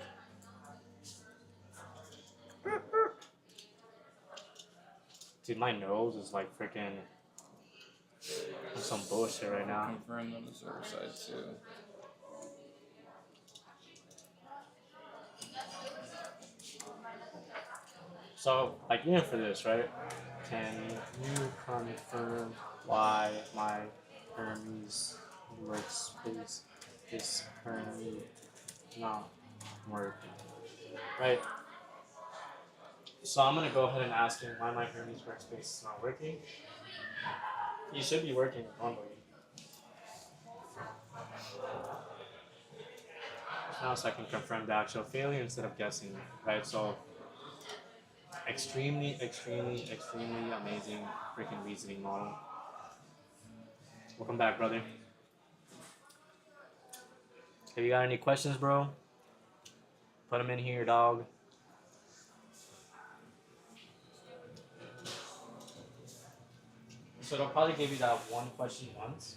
Dude, my nose is like freaking some bullshit right now. Confirmed on the server side too. So, like, even for this, right? Can you confirm why my Hermes workspace is currently not working? Right? So I'm gonna go ahead and ask him why my Hermes workspace is not working. You should be working normally. Now so I can confirm the actual failure instead of guessing, right? So extremely amazing freaking reasoning model. Welcome back, brother. If you got any questions, bro, put them in here, dog. So it'll probably give you that one question once.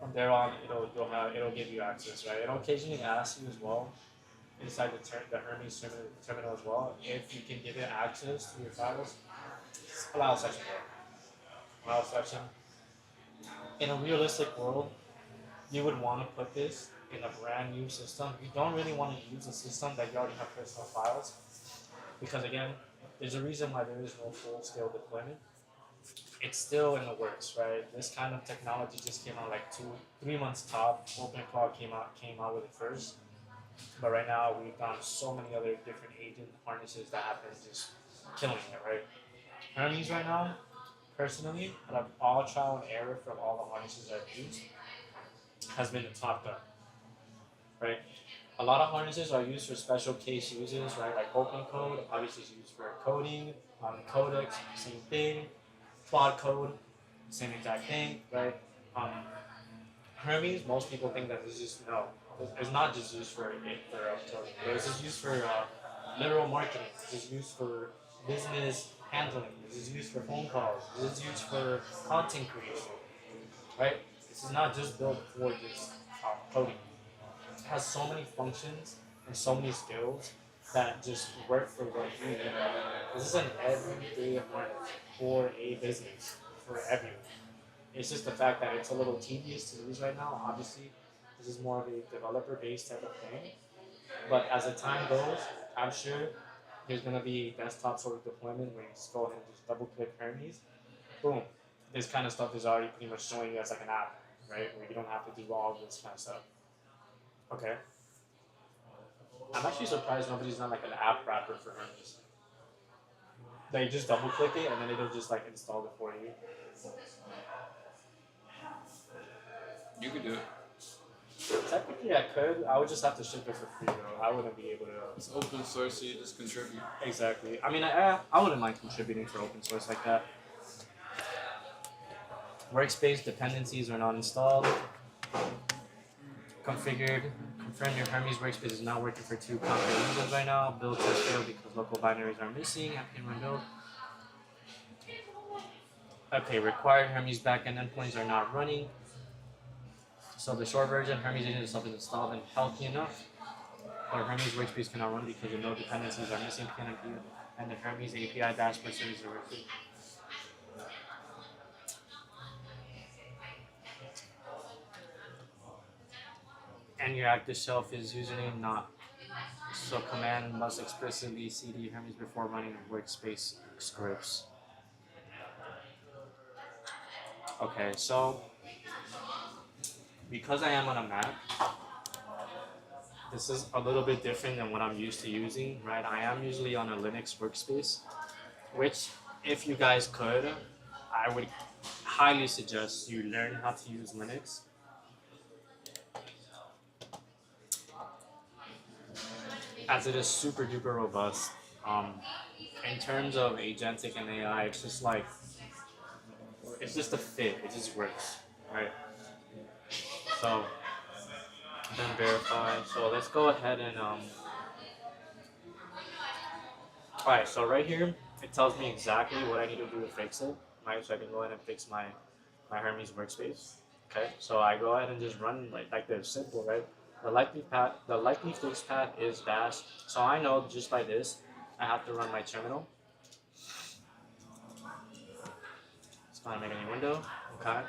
From there on, it'll give you access, right? It'll occasionally ask you as well inside the Hermes terminal as well if you can give it access to your files. Allow section, bro. Allow section. In a realistic world, you would want to put this in a brand new system. You don't really want to use a system that you already have personal files because again, there's a reason why there is no full-scale deployment. It's still in the works, right? This kind of technology just came out like 3 months top. OpenClaw came out with it first, but right now we've got so many other different agent harnesses that have been just killing it, right? Hermes right now, personally, out of all trial and error from all the harnesses I've used, has been the top gun, right? A lot of harnesses are used for special case uses, right? Like OpenCode, obviously is used for coding. Codex, same thing. Quad code, same exact thing, right? Hermes, most people think that this is no. It's not just used for coding. This is used for literal marketing. This is used for business handling. This is used for phone calls. This is used for content creation, right? This is not just built for just coding. It has so many functions and so many skills that just work for what you need. This is an everyday harness for a business, for everyone. It's just the fact that it's a little tedious to use right now. Obviously, this is more of a developer-based type of thing. But as the time goes, I'm sure there's gonna be desktop sort of deployment where you just go ahead and just double-click Hermes. Boom. This kind of stuff is already pretty much showing you as like an app, right? Where you don't have to do all this kind of stuff. Okay. I'm actually surprised nobody's done like an app wrapper for Hermes. They just double click it and then it'll just like install it for you. You could do it. Technically, I could. I would just have to ship it for free though. I wouldn't be able to. It's open source, so you just contribute. Exactly. I mean, I wouldn't mind contributing for open source like that. Workspace dependencies are not installed. Configured. Confirm your Hermes workspace is not working for 2 concurrent users right now. Build test failed because local binaries are missing. Applicant run build. Okay, required Hermes backend endpoints are not running. So the short version, Hermes Agent itself is installed and healthy enough, but Hermes workspace cannot run because the node dependencies are missing PNID and the Hermes API dashboard service are working. And your active shelf is username not. So command must explicitly cd Hermes before running workspace scripts. Okay, so because I am on a Mac, this is a little bit different than what I'm used to using, right? I am usually on a Linux workspace, which if you guys could, I would highly suggest you learn how to use Linux. As it is super duper robust. In terms of agentic and AI, it's just like, it's just a fit, it just works, right? So, then verify. So let's go ahead and, alright, so right here, it tells me exactly what I need to do to fix it, right? So I can go ahead and fix my Hermes workspace. Okay, so I go ahead and just run like this, simple, right? The likely fix path is dash. So I know just by this, I have to run my terminal. It's not make any window, okay?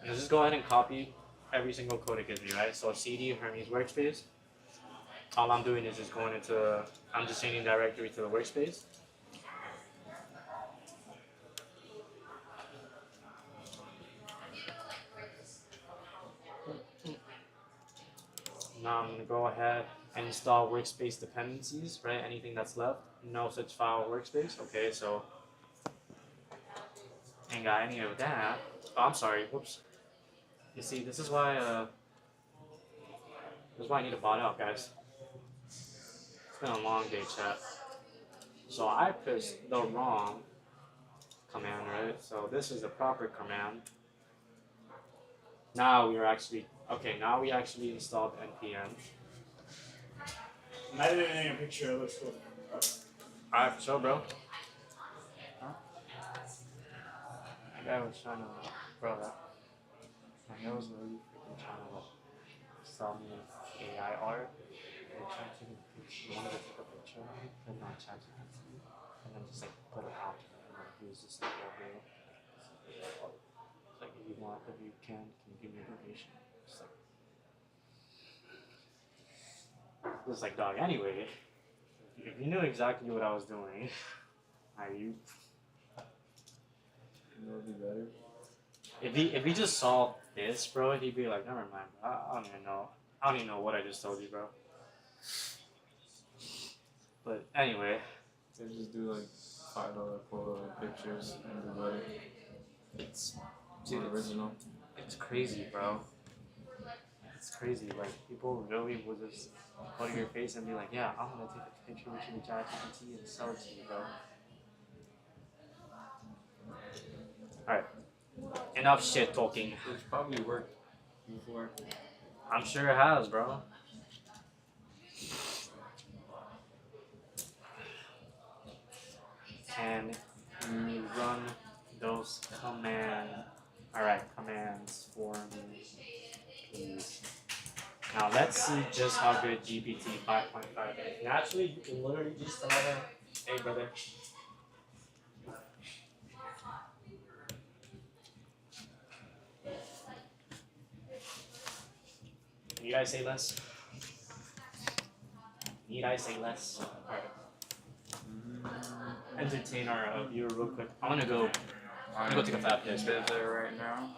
And just go ahead and copy every single code it gives me, right? So cd Hermes workspace. All I'm doing is just going into, I'm just changing directory to the workspace. Now I'm going to go ahead and install workspace dependencies, right? Anything that's left, no such file workspace. Okay, so ain't got any of that. Oh, I'm sorry, whoops. You see, this is why I need a bot out, guys. It's been a long day, chat. So I pressed the wrong command, right? So this is the proper command. Now we are actually okay. Now we actually installed npm. I'm editing a picture. It looks cool. Alright, for sure, bro. That guy was trying to, bro. My guy was really freaking trying to sell me AI art. They tried to wanted to take a picture of me, put it on ChatGPT, and then just like put a prompt in it, and then he was just like, "Yo, bro, it's like if you can you give me information?" Just like dog. Anyway, if you knew exactly what I was doing, you. It would be better. If he just saw this, bro, he'd be like, "Never mind, bro. I don't even know. I don't even know what I just told you, bro." But anyway, They just do like $5 quota pictures and do better. it's More original. it's crazy, bro. It's crazy. Like people really will just go to your face and be like, "Yeah, I'm gonna take a picture with you with ChatGPT and sell it to you, bro." All right, enough shit talking. It's probably worked before. I'm sure it has, bro. Can you run those commands for me, please? Now let's see just how good GPT 5.5 is. Naturally, you can literally just tell them, "Hey, brother." Need I say less? Need I say less? Alright. Entertain our viewer real quick. I'm gonna go take a fat piss. Bit there right now.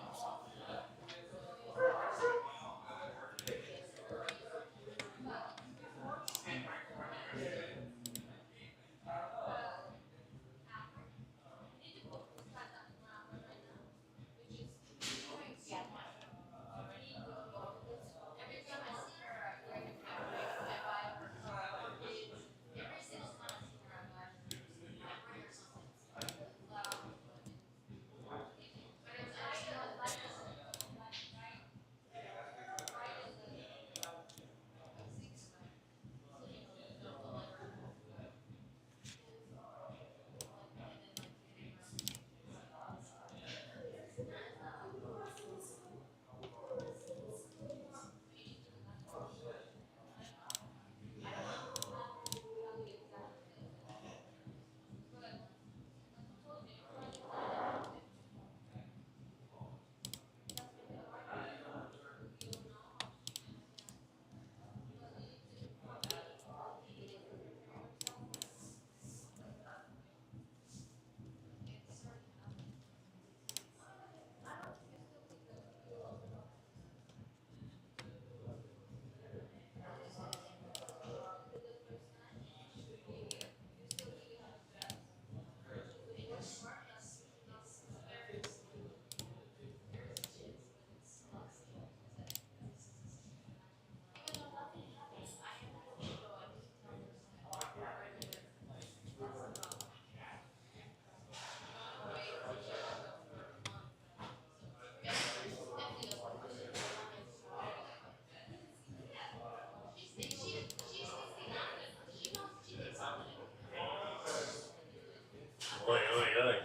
Oi, oi, oi.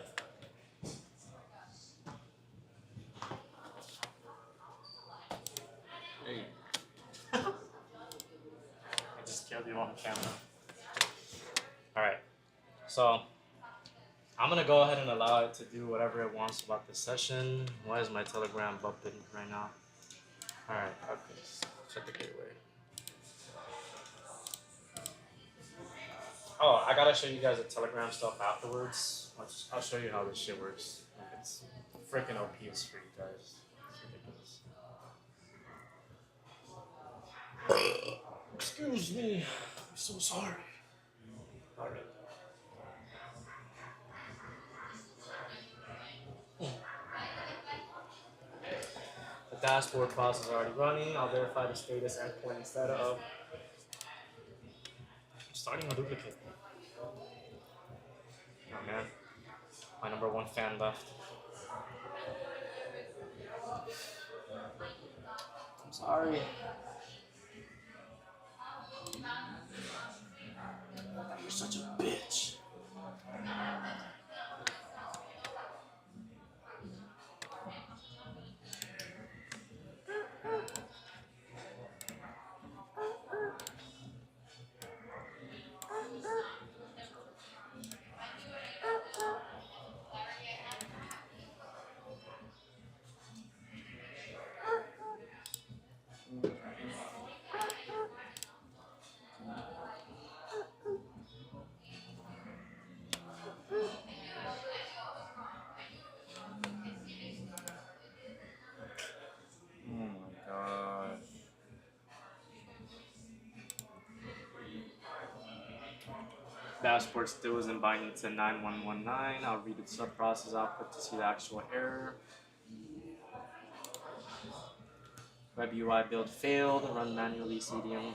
Hey. I just killed you on camera. Alright. So I'm gonna go ahead and allow it to do whatever it wants about this session. Why is my Telegram bumping right now? Alright, okay. Check the gateway. Oh, I gotta show you guys the Telegram stuff afterwards. I'll show you how this shit works. It's freaking OP as free, guys. It's ridiculous. Excuse me. I'm so sorry. Alright. The dashboard process is already running. I'll verify the status endpoint instead of starting a duplicate. Oh man, my number one fan left. Sorry. You're such a bitch. Oh my gosh. Dashboard still isn't binding to 9119. I'll read the sub-process output to see the actual error. Web UI build failed. Run manually CDM.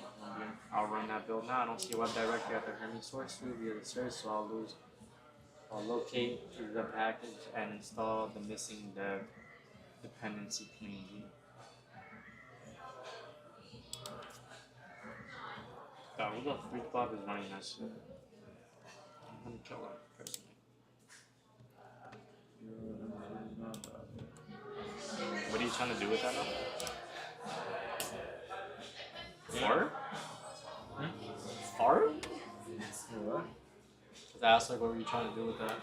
I'll run that build now. I don't see a web directory at the Hermes source root via the search, so I'll locate the package and install the missing dev dependency cleanly. God, who the freak Bob is running that shit? I'm gonna kill him personally. What are you trying to do with that now? Fart? Fart? What? Just ask like what were you trying to do with that?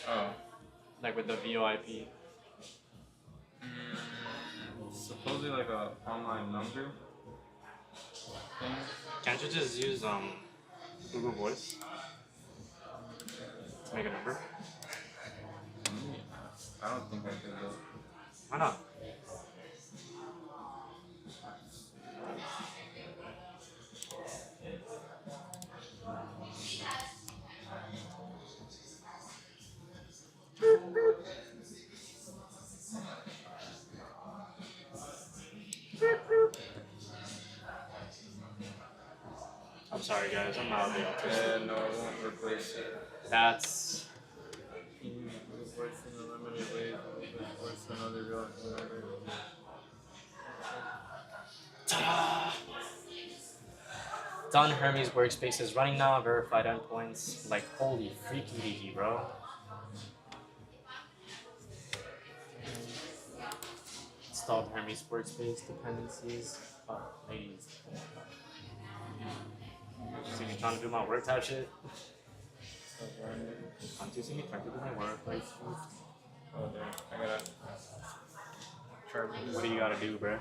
Oh. Like with the VoIP. Supposedly like a online number thing. Can't you just use Google Voice to make a number? I don't think I could though. Why not? I'm sorry guys, I'm not being autistic. No, it won't replace it. That's Voice in a limited way. Voice in other real. ta-da! Done. Hermes workspace is running now. Verified endpoints. Like holy freaky deaky, bro. Installed Hermes workspace dependencies. Oh, ladies. See me trying to do my work type shit? I'm too see me trying to do my work. Like, Oh, there. I gotta try. what do you gotta do, bro?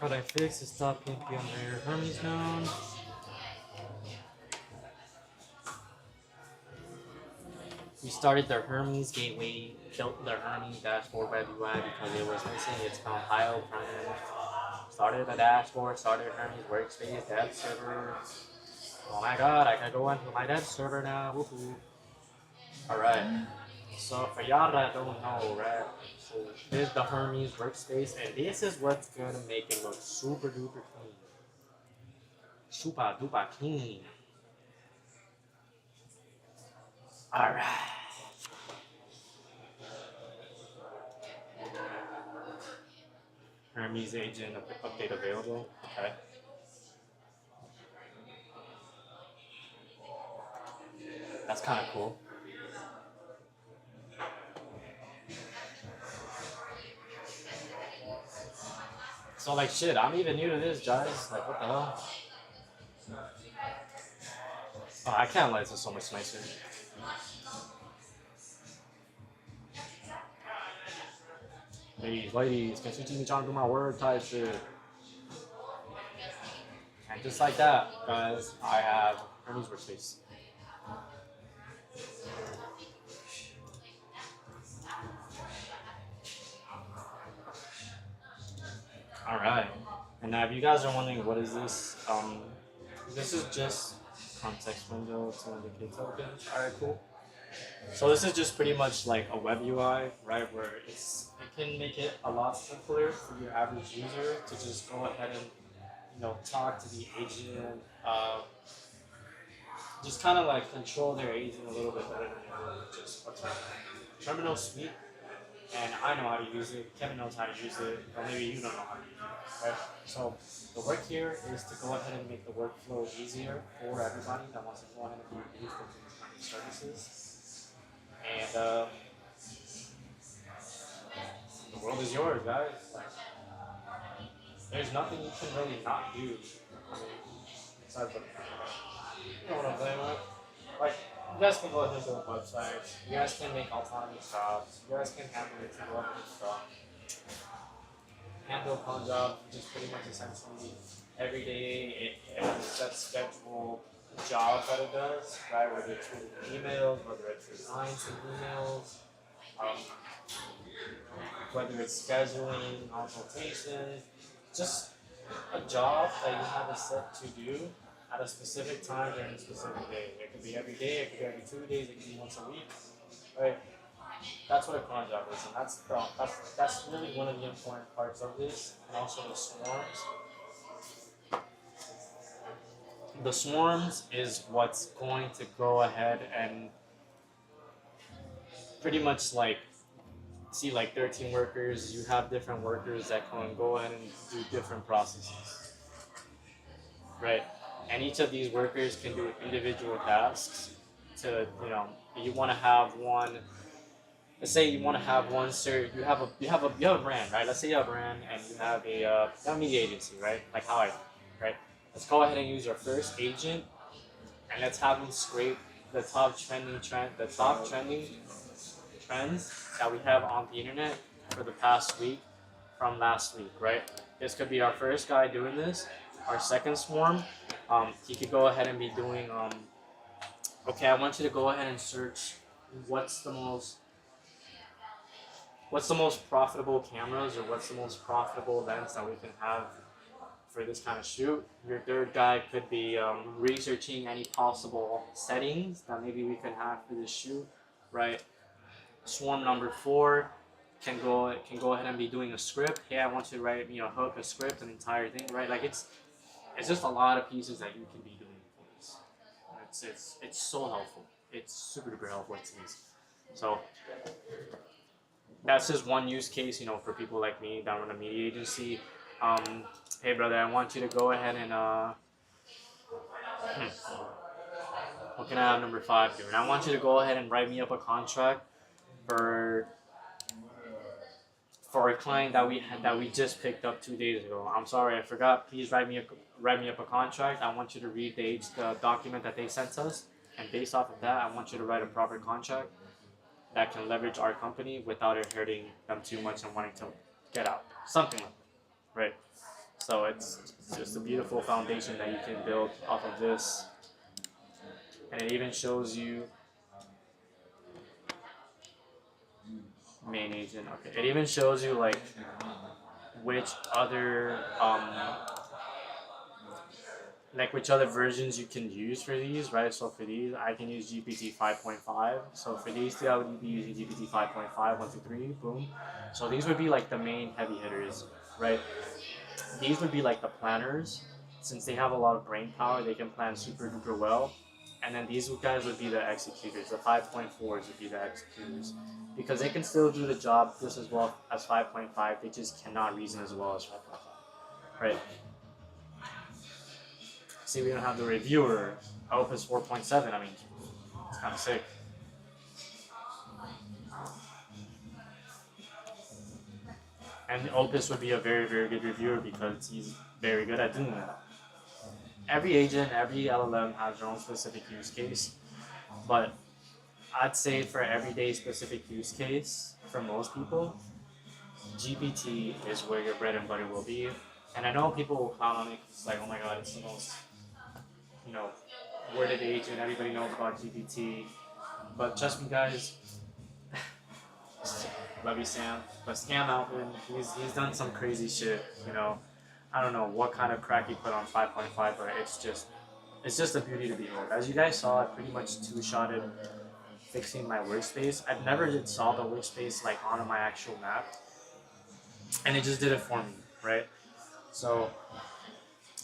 What I fixed is stop PNP on their Hermes node. We started the Hermes gateway, built the Hermes dashboard web UI because it was missing its compile front. Started the dashboard, started Hermes workspace, dev server. Oh my god, I can go into my dev server now. Woohoo. Alright. So for y'all that don't know, right? So this is the Hermes workspace, and this is what's gonna make it look super duper clean. Super duper clean. Alright. Hermes Agent update available. Okay. That's kind of cool. So like shit, I'm even new to this, guys. Like what the hell? Oh, I can't lie, this is so much nicer. Ladies, can you teach me trying to do my word type shit? And just like that, guys, I have Hermes workspace. now if you guys are wondering what is this, this is just context window to indicate tokens. Alright, cool. So this is just pretty much like a web UI, right? Where it can make it a lot simpler for your average user to just go ahead and talk to the agent, just kind of like control their agent a little bit better than they would with just what's Terminal Suite. And I know how to use it. Kevin knows how to use it, or maybe you don't know how to use it, right? So the work here is to go ahead and make the workflow easier for everybody that wants to go ahead and use these kind of services. And the world is yours, guys. Like, there's nothing you can really not do. I mean, besides what you know what I'm saying, right? Like, you guys can go ahead and build websites. You guys can make autonomous jobs. You guys can handle it to go ahead and stuff. Handle cron jobs, which is pretty much essentially every day it has a set schedule job that it does, right? Whether it's reading emails, whether it's replying to emails, whether it's scheduling consultations, just a job that you have a set to do at a specific time during a specific day. It could be every day, it could be every 2 days, it could be once a week, right? That's what a cron job is, and that's really one of the important parts of this, and also the swarms. The swarms is what's going to go ahead and pretty much like see like 13 workers, you have different workers that can go ahead and do different processes, right? And each of these workers can do individual tasks to, you want to have one, let's say you want to have one, sir, you have a brand, right? Let's say you have a brand and you have a media agency, right? Like how I do, right? Let's go ahead and use our first agent and let's have them scrape the top trending trends that we have on the internet for the past week from last week, right? This could be our first guy doing this. Our second swarm, he could go ahead and be doing, okay, I want you to go ahead and search what's the most profitable cameras or what's the most profitable lens that we can have for this kind of shoot. Your third guy could be researching any possible settings that maybe we can have for this shoot, right? Swarm number 4 can go ahead and be doing a script. Hey, I want you to write me a hook, a script, an entire thing, right? Like it's just a lot of pieces that you can be doing for this. It's so helpful. It's super duper helpful. It's easy. So that's just one use case, for people like me that run a media agency. Hey brother, I want you to go ahead and what can I have number 5 do? And I want you to go ahead and write me up a contract for a client that we just picked up 2 days ago. I'm sorry, I forgot. Please write me up a contract. I want you to read the document that they sent us, and based off of that, I want you to write a proper contract that can leverage our company without it hurting them too much and wanting to get out. Something like that, right? So it's just a beautiful foundation that you can build off of this, and it even shows you main agent. Okay, it even shows you like which other versions you can use for these, right? So for these, I can use GPT 5.5. So for these two, I would be using GPT 5.5, 1, 2, 3, boom. So these would be like the main heavy hitters, right? These would be like the planners. Since they have a lot of brain power, they can plan super duper well. And then these guys would be the executors. The 5.4s would be the executors. Because they can still do the job just as well as 5.5, they just cannot reason as well as 5.5, right? See, we don't have the reviewer. Opus 4.7, I mean, it's kind of sick. And Opus would be a very, very good reviewer because he's very good at doing that. Every agent, every LLM has their own specific use case, but I'd say for everyday specific use case, for most people, GPT is where your bread and butter will be. And I know people will clown on it, it's like, oh my god, it's the most, worded agent, everybody knows about GPT. But trust me guys, love you Sam, but Scam Alvin, he's done some crazy shit, I don't know what kind of crack he put on 5.5, but it's just a beauty to behold. As you guys saw, I pretty much two-shotted fixing my workspace. I never did saw the workspace like on my actual map, and it just did it for me, right? So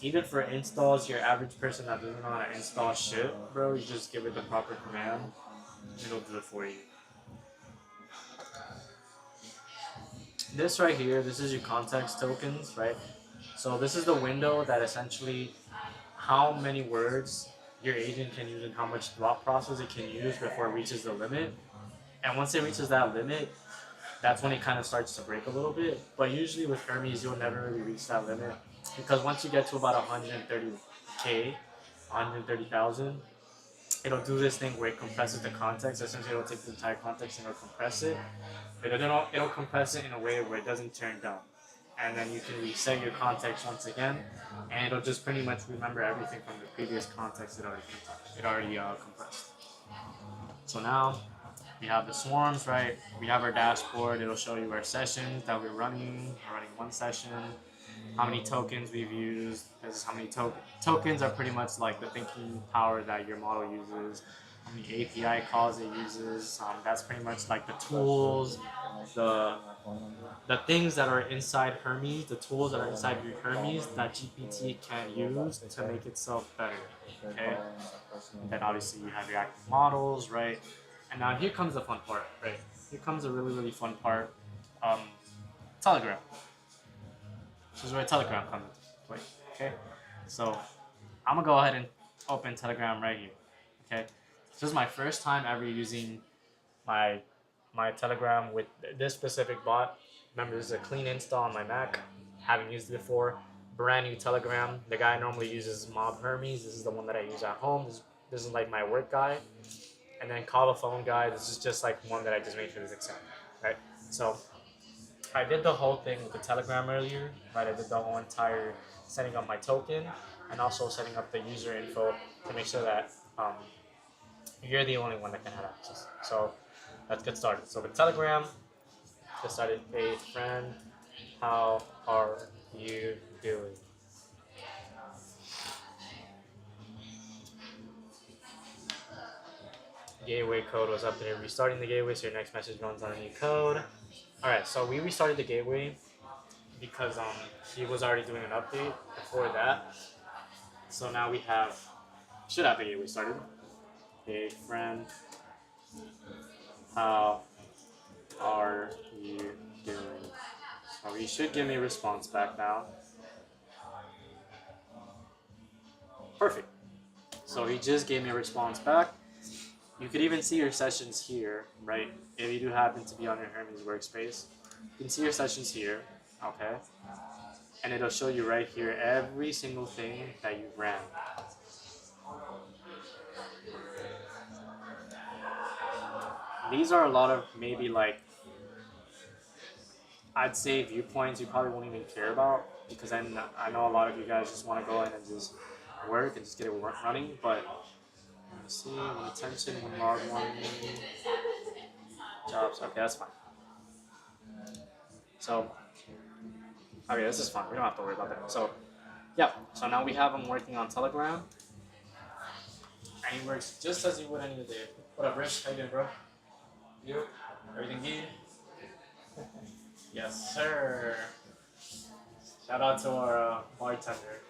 even for installs, your average person that doesn't know how to install shit, bro, you just give it the proper command, it'll do it for you. This right here, this is your context tokens, right? So this is the window that essentially how many words your agent can use and how much thought process it can use before it reaches the limit. And once it reaches that limit, that's when it kind of starts to break a little bit. But usually with Hermes, you'll never really reach that limit because once you get to about 130K, 130,000, it'll do this thing where it compresses the context. Essentially, it'll take the entire context and it'll compress it. But it'll compress it in a way where it doesn't turn down. And then you can reset your context once again, and it'll just pretty much remember everything from the previous context it already compressed. So now we have the swarms, right? We have our dashboard. It'll show you our sessions that we're running. We're running one session, how many tokens we've used. This is how many tokens are pretty much like the thinking power that your model uses. How many API calls it uses. That's pretty much like the tools, the things that are inside Hermes, the tools that are inside your Hermes that GPT can use to make itself better. Okay. And then obviously you have your active models, right? And now here comes the fun part, right? Here comes a really, really fun part. Telegram. This is where Telegram comes into play. Okay. So I'm gonna go ahead and open Telegram right here. Okay. This is my first time ever using my Telegram with this specific bot. Remember, this is a clean install on my Mac. Haven't used it before. Brand new Telegram. The guy normally uses Mob Hermes. This is the one that I use at home. This is like my work guy. And then call the phone guy. This is just like one that I just made sure is accepted. Right? So I did the whole thing with the Telegram earlier. Right? I did the whole entire setting up my token and also setting up the user info to make sure that you're the only one that can have access. So let's get started. So with Telegram, get started. Hey friend, how are you doing? Gateway code was up there. Restarting the gateway so your next message runs on a new code. Alright, so we restarted the gateway because he was already doing an update before that. So now we should have the gateway started. Hey friend, how are you doing? So he should give me a response back now. Perfect. So he just gave me a response back. You could even see your sessions here, right? If you do happen to be on your Hermes workspace, you can see your sessions here, okay? And it'll show you right here every single thing that you ran. These are a lot of maybe like, I'd say viewpoints you probably won't even care about because I know a lot of you guys just want to go in and just work and just get it running, but let's see, one attention, one log, one jobs. Okay, that's fine. So, okay, this is fine. We don't have to worry about that. So, yeah. So now we have him working on Telegram, and he works just as he would any other day. What up, Rich? How you doing, bro? You? Everything good? Yes, sir. Shout out to our bartender.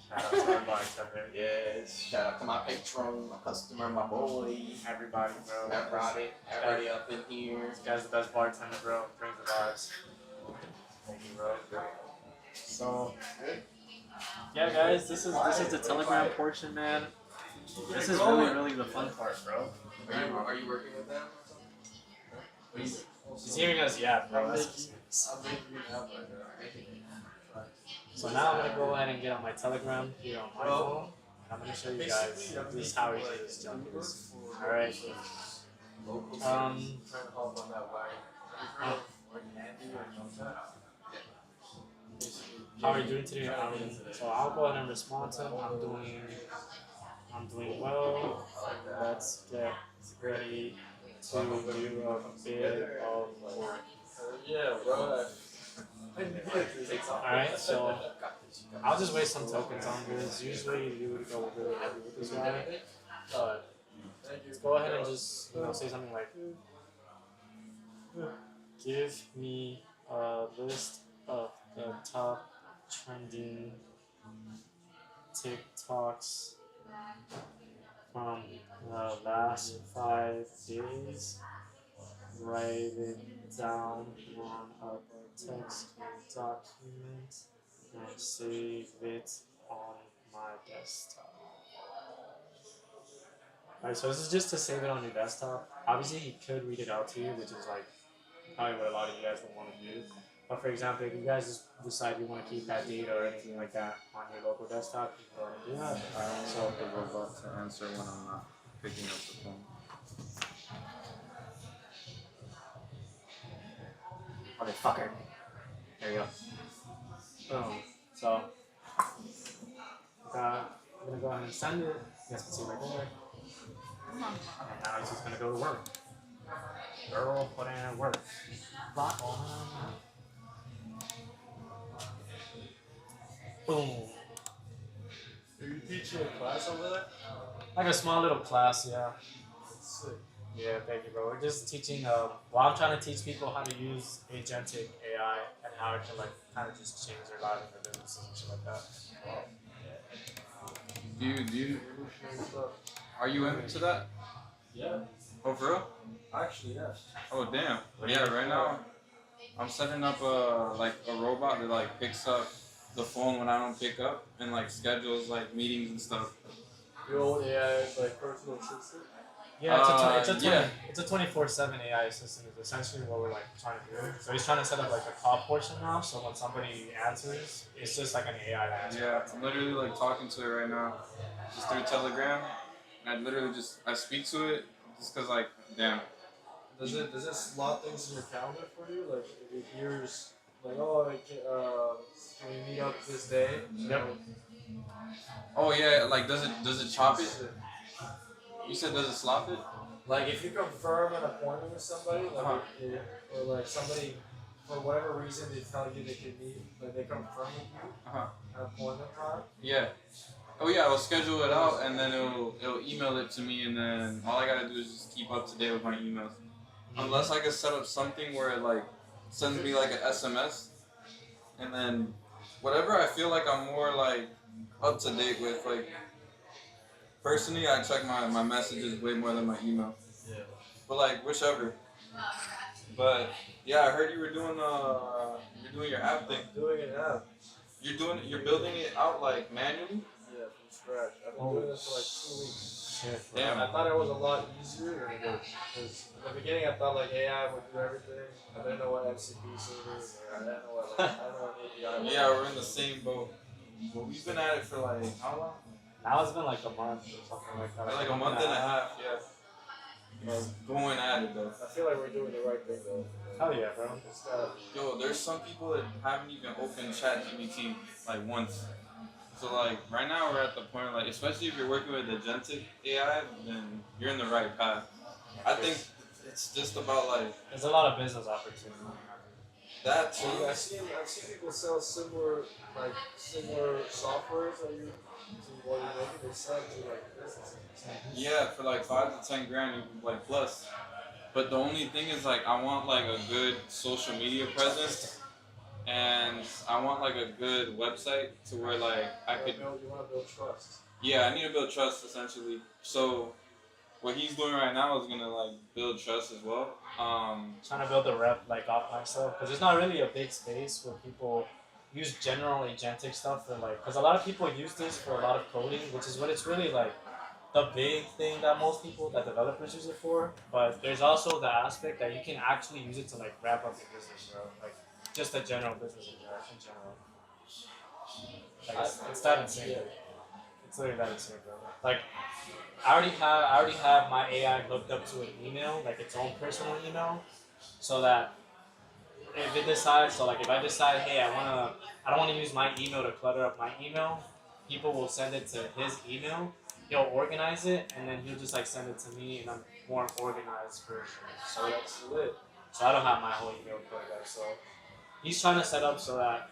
Shout out to our bartender. Yes, shout out to my patron, my customer, my boy. Everybody, bro. Everybody up in here. This guy's the best bartender, bro. Brings the vibes. Thank you, bro. So, yeah, guys, this is the Telegram portion, man. This is really the fun part, bro. Are you working with them? He's hearing us, yeah, bro. So now I'm gonna go ahead and get on my Telegram here on my phone. I'm gonna show you guys this is how easy this junk is. Alright. How are you doing today? So I'll go ahead and respond to him. I'm doing well. Let's get ready to do a bit of work. Yeah, bro. Alright, so I'll just waste some tokens on this. Usually you would go really heavy with this guy. But let's go ahead and just say something like, give me a list of the top trending TikToks from the last 5 days. Write it down on a text document and save it on my desktop. Alright, so this is just to save it on your desktop. Obviously, he could read it out to you, which is like probably what a lot of you guys would want to do. But for example, if you guys just decide you want to keep that data or anything like that on your local desktop, you can go ahead and do that. I don't want the robot to answer when I'm not picking up the phone. Motherfucker. There you go. Boom. So, I'm gonna go ahead and send it. You guys can see right there. And now he's just gonna go to work. Girl, put in work. Rock on. Boom. Are you teaching a class over there? Like a small little class, yeah. That's sick. Yeah, thank you, bro. We're just teaching. Well, I'm trying to teach people how to use agentic AI and how it can like kind of just change their lives and their businesses and shit like that. Wow. Do you, Revolutionary stuff. are you into that? Yeah. Oh, for real? Actually, yes. Oh, damn. Yeah, right now, I'm setting up a robot that like picks up the phone when I don't pick up and like schedules like meetings and stuff. Your old AI, like personal assistant. Yeah, yeah. it's a 24/7 AI assistant is essentially what we're like trying to do. So he's trying to set up like a call portion now, so when somebody answers, it's just like an AI that answers. Yeah, I'm literally like talking to it right now, just through Telegram, and I literally I speak to it just cause like, damn. Does it slot things in your calendar for you? Like if it hears like, oh, can we meet up this day? Yep. Oh yeah, like does it chop it? You said does it slop it? Like if you confirm an appointment with somebody, like or like somebody for whatever reason they tell you they can meet, like they confirm with you an appointment time. Yeah. Oh yeah, I'll schedule it out and then it'll email it to me and then all I gotta do is just keep up to date with my emails. Unless I can set up something where it like sends me like an SMS and then whatever I feel like I'm more like up to date with, like personally I check my messages way more than my email. Yeah. But like whichever. But yeah, I heard you were doing your app thing. Doing an app. You're building it out like manually? Yeah, from scratch. I've been doing this for like 2 weeks. Shit, Damn. I thought it was a lot easier than it is. Because in the beginning I thought like AI would do everything. I didn't know what MCP servers or I didn't know what API was. Yeah, we're in the same boat. But we've been at it for like how long? Now it's been like a month or something like that. Like a month and a half, yeah. Going at it though. I feel like we're doing the right thing though. Hell yeah, bro. It's gotta be. Yo, there's some people that haven't even opened ChatGPT like once. So like right now we're at the point like especially if you're working with agentic AI, then you're in the right path. I think it's just about like There's a lot of business opportunity. that too. I've seen people sell similar softwares that you to what you're making. They sell to like businesses. Yeah, for like 5 to 10 grand, like plus. But the only thing is like I want like a good social media presence, and I want like a good website to where like I could. You want to build trust. Yeah, I need to build trust essentially. So what he's doing right now is gonna like build trust as well. Trying to build the rep like offline stuff because there's not really a big space where people use general agentic stuff for like because a lot of people use this for a lot of coding, which is what it's really like the big thing that most people that developers use it for. But there's also the aspect that you can actually use it to like wrap up your business, bro. Like just a general business in general. Like it's that insane. Yeah. It's literally that insane, bro. Like I already have my AI hooked up to an email, like its own personal email, so that if it decides, so like if I decide, hey, I don't want to use my email to clutter up my email, people will send it to his email. He'll organize it, and then he'll just like send it to me in a more organized version. So That's lit. I don't have my whole email cluttered up. So he's trying to set up so that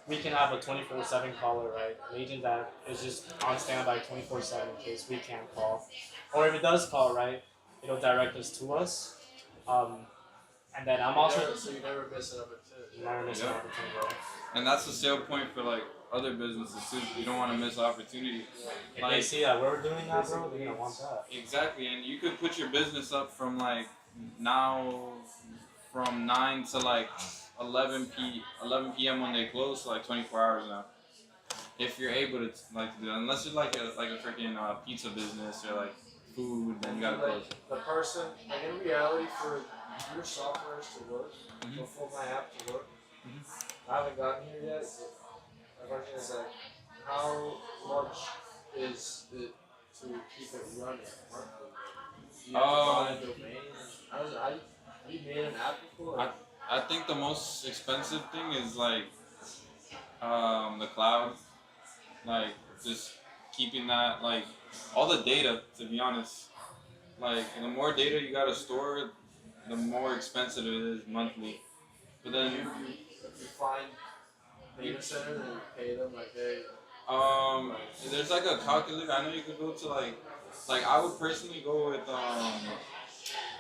we can have a 24/7 caller, right? An agent that is just on standby 24/7 in case we can't call, or if it does call, right, it'll direct us to us. And then I'm also So you never miss an opportunity. never miss an Yeah. opportunity, bro. And that's the sale point for like other businesses too. You don't want to miss opportunity. If they Like see that we're doing that, bro, they're gonna want that. exactly, and you could put your business up from like now from 9 to like 11 p.m. when they close, so like 24 hours now. If you're able to like do that, unless you're like a freaking pizza business or like food, then you gotta close. The person, like in reality, for your softwares to work, Mhm. for my app to work, Mhm. I haven't gotten here yet. But my question is like, how much is it to keep it running monthly? Do you have to buy a domain? Have you made an app before? I think the most expensive thing is like the cloud, like just keeping that like all the data. To be honest, like the more data you gotta store, the more expensive it is monthly. But then You find data centers and you pay them like, hey, there's like a calculator. I know you could go to like I would personally go with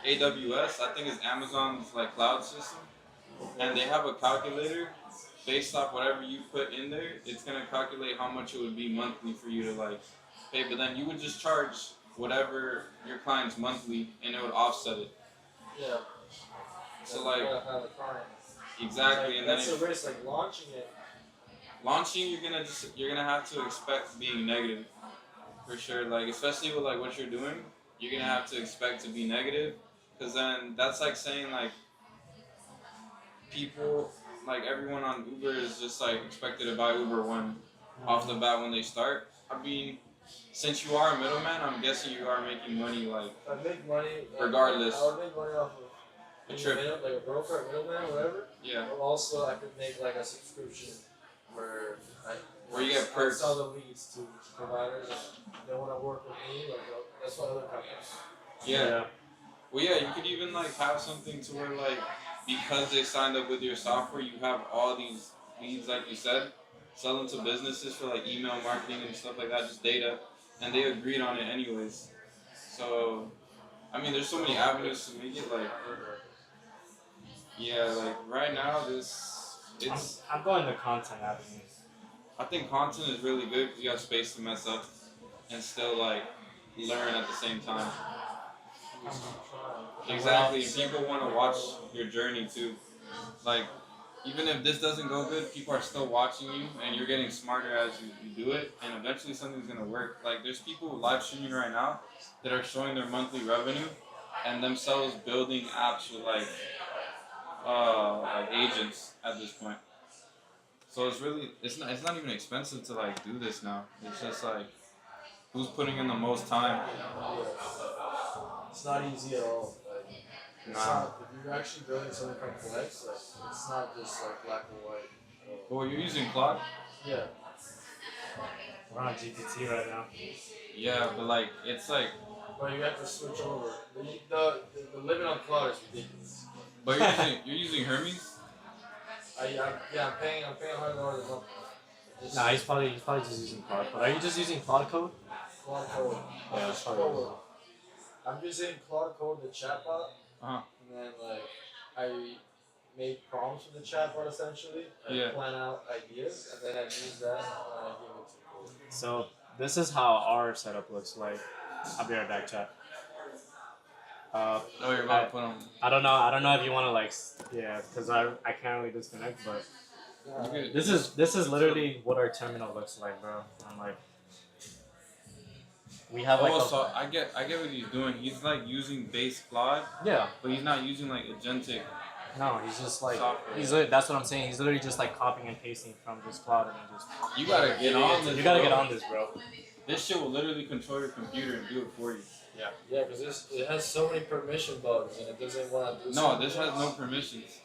AWS. I think it's Amazon's like cloud system, and they have a calculator based off whatever you put in there. It's gonna calculate how much it would be monthly for you to like pay. But then you would just charge whatever your client's monthly, and it would offset it. yeah. So like Have a client. exactly, and then That's the risk, like launching it. launching, you're gonna have to expect being negative for sure. Like especially with like what you're doing, you're gonna have to expect to be negative, because then that's like saying like people like everyone on Uber is just like expected to buy Uber One off the bat when they start. I mean, since you are a middleman, I'm guessing you are making money like I make money. regardless. I would make money off of A trip. like a broker, middleman, whatever. Yeah. But also, I could make like a subscription where Where you get I perks. sell the leads to providers and they want to work with me. Like that's what other companies. Yeah. Well, yeah, you could even like have something to where like because they signed up with your software, you have all these leads, like you said, sell them to businesses for like email marketing and stuff like that, just data, and they agreed on it anyways. So, I mean, there's so many avenues to make it like, yeah, like right now it's. I'm going the content avenue. I think content is really good because you have space to mess up and still like learn at the same time. Exactly, and people want to watch your journey too. Like, even if this doesn't go good, people are still watching you, and you're getting smarter as you do it, and eventually something's gonna work. Like, there's people live streaming right now that are showing their monthly revenue, and themselves building apps with like agents at this point. So it's not even expensive to like do this now. It's just like who's putting in the most time. It's not easy at all. Like, it's Nah. not, if you're actually building something complex, like it's not just like black and white. Well, you're using Claude. Yeah. We're on GPT right now. Yeah, but like it's like, But you have to switch over. The limit on cloud is ridiculous. but you're using Hermes. I'm paying $100 a month. Just Nah, he's probably just using Claude. But are you just using Claude Code? Claude Code. Yeah, Just probably. Code. I'm using Claude Code, the chatbot, Uh-huh. and then like I made prompts for the chatbot essentially. I Yeah. plan out ideas, and then I use that and I give it to Code. So this is how our setup looks like. I'll be right back, chat. Oh, you're about to put on. I don't know if you want to like, yeah, because I can't really disconnect. But Okay. this is literally what our terminal looks like, bro. I'm like, we have like So I get what he's doing. He's like using base Claude, yeah. but he's not using like agentic. No, he's just like Software. that's what I'm saying. He's literally just like copying and pasting from this Claude and then just. You gotta get on this. You gotta bro. get on this, bro. This shit will literally control your computer and do it for you. Yeah, because it has so many permission bugs and it doesn't want to do No, something. this has no permissions.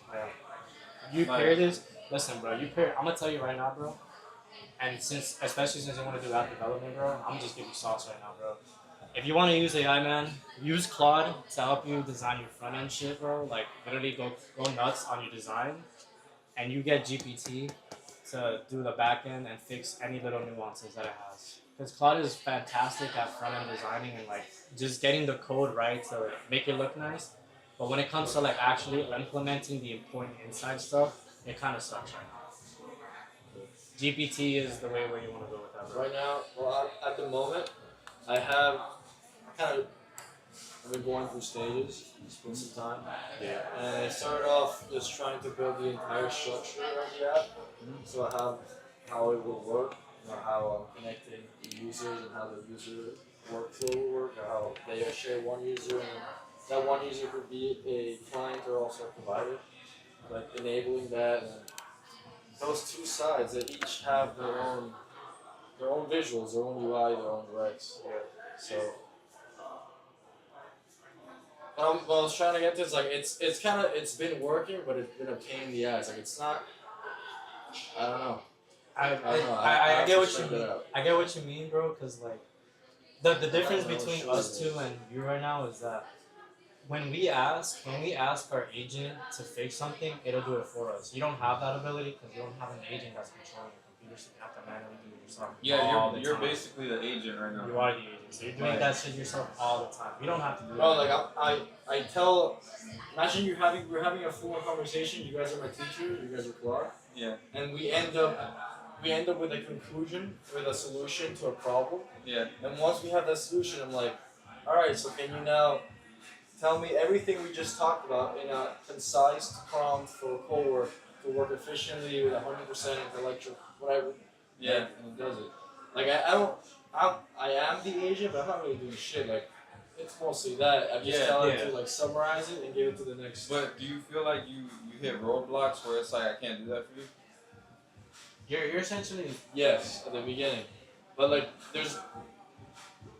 You Like- pair this. Listen, bro. You pair. I'm gonna tell you right now, bro. And especially since you want to do app development, bro, I'm just giving you sauce right now, bro. If you want to use AI, man, use Claude to help you design your front end shit, bro. Like literally go nuts on your design. and you get GPT to do the back end and fix any little nuances that it has. Because Claude is fantastic at front end designing and like just getting the code right to make it look nice. But when it comes to like actually implementing the important inside stuff, it kind of sucks right now. GPT is the way where you want to go with that. Bro. Right now, well, at the moment, I have kind of I've been going through stages. Spend some time. Yeah. And I started off just trying to build the entire structure of the app. So I have how it will work, how I'm connecting the users and how the user workflow will work, or how they share one user and that one user could be a client or also a provider. Like enabling that and those two sides that each have their own visuals, their own UI, their own UX. So what I was trying to get to is like it's been working, but it's been a pain in the ass. Like it's not. I don't know. I have get to what check you that mean. out. I get what you mean, bro. Cause like the difference between us two and you right now is that when we ask our agent to fix something, it'll do it for us. You don't have that ability because you don't have an agent that's controlling your computer, so you have to manually do it yourself. Yeah, you're basically the agent right now. You are the agent, so you're doing that shit yourself all the time. You don't have to do Bro, that. like I tell. Imagine we're having a full conversation. You guys are my teacher. You guys are Clark. Yeah. And we end up with a conclusion, with a solution to a problem. Yeah. And once we have that solution, I'm like, all right. So can you now tell me everything we just talked about in a concise prompt for co-work to work efficiently with 100% intellectual, whatever. Yeah. And it does it. Like I am the agent, but I'm not really doing shit. Like it's mostly that. I'm just telling it to like summarize it and give it to the next. But do you feel like you hit roadblocks where it's like I can't do that for you? You're essentially Yes, at the beginning, but like there's.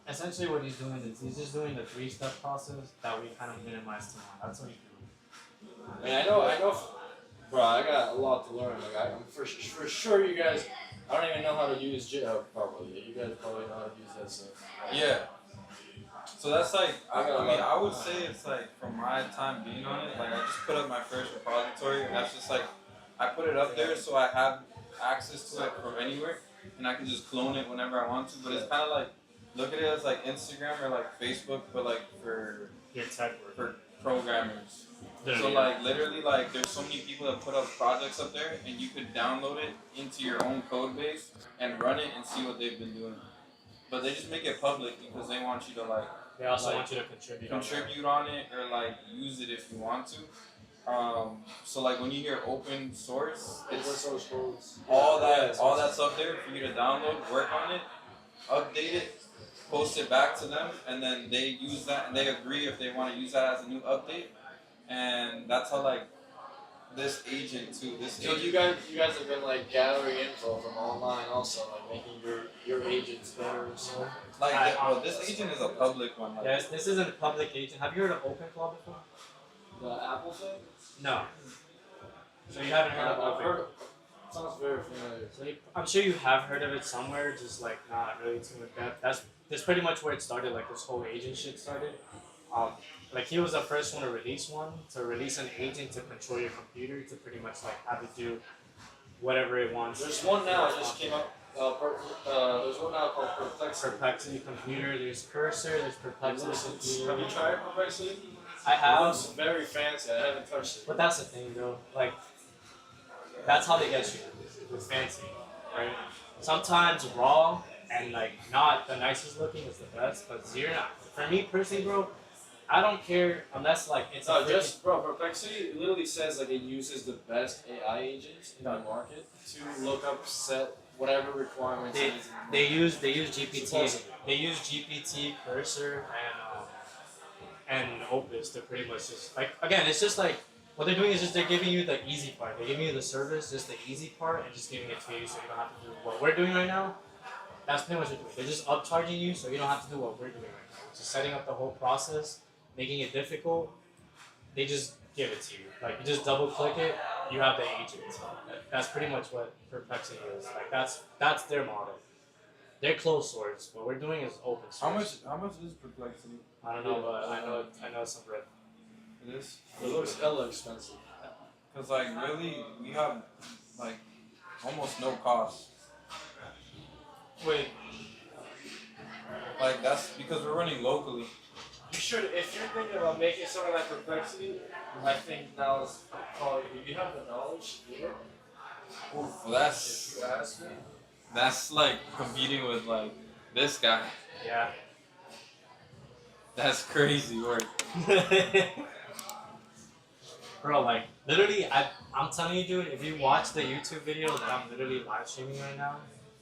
essentially what he's doing is he's just doing the 3-step process that we kind of minimize to one. That's what he's doing. I mean, I know, bro. I got a lot to learn. Like I'm for sure you guys. I don't even know how to use GitHub probably. You guys probably know how to use that stuff. Yeah. So that's like, I would lot. say it's like from my time being on it, like I just put up my first repository and that's just like, I put it up there so I have access to it from anywhere and I can just clone it whenever I want to, but it's kind of like, look at it as like Instagram or like Facebook, but like for Your tech work. for programmers. There So you like literally like there's so many people that put up projects up there and you could download it into your own code base and run it and see what they've been doing. But they just make it public because they want you to like They also like, want you to contribute. on it or like use it if you want to. So like when you hear open source, Open it's source codes. all that's up there for you to download, work on it, update it, post it back to them, and then they use that and they agree if they want to use that as a new update. And that's how like this agent too. So you guys have been like gathering info from online also, like making your agents better and so. Like this agent is a public one. Like, Yes, this isn't a public agent. Have you heard of OpenClaw before? The Apple thing? No. So you haven't heard of I've Open. heard. Sounds very familiar. So I'm sure you have heard of it somewhere, just like not really too in depth. That's pretty much where it started. Like this whole agent shit started. Like he was the first one to release an agent to control your computer to pretty much like have it do whatever it wants. There's one now. It just came up. There's one now called Perplexity. Perplexity computer. There's Cursor. There's Perplexity computer. Have you tried Perplexity? I It have. looks very fancy. I haven't touched it. But that's the thing, though. Like, that's how they get you with fancy, right? Sometimes raw and like not the nicest looking is the best, but you're not. For me personally, bro, I don't care unless like it's No, a just bro. Perplexity literally says like it uses the best AI agents in the market to look up set whatever requirements. they use GPT. Supposedly. They use GPT, Cursor, and Opus to pretty much just like again. It's just like what they're doing is just they're giving you the easy part. They're giving you the service, just the easy part, and just giving it to you so you don't have to do what we're doing right now. That's pretty much what they're doing. They're just upcharging you so you don't have to do what we're doing right now. Just setting up the whole process, making it difficult. They just give it to you. Like you just double click it, you have the agent. That's pretty much what Perplexity is. Like that's their model. They're closed source. What we're doing is open source. how much is Perplexity? I don't know, but I know it's some rip. It is. It looks hella expensive. Cause like really, we have like almost no cost. Wait, Like that's because we're running locally. you should, if you're thinking about making something like Perplexity, I think now is probably, if you have the knowledge to do it, Well, if that's you ask me, like competing with like this guy. Yeah. That's crazy work. Bro, like literally, I'm telling you, dude. If you watch the YouTube video that I'm literally live streaming right now,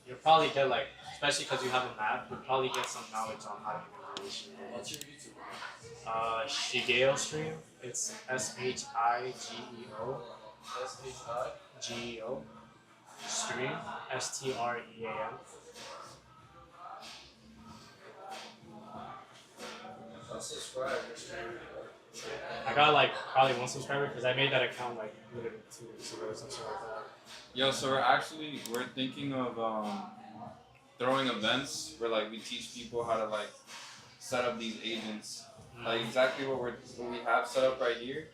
you'll probably get like, especially because you have a map, you'll probably get some knowledge on how to do this. what's your YouTube? Shigeo stream. It's SHIGEO. SHI? GEO stream. STREAM. I'll subscribe. I got like probably 1 subscriber because I made that account like literally 2 weeks ago or something like that. Yo, so we're thinking of throwing events where like we teach people how to like set up these agents. Like exactly what we have set up right here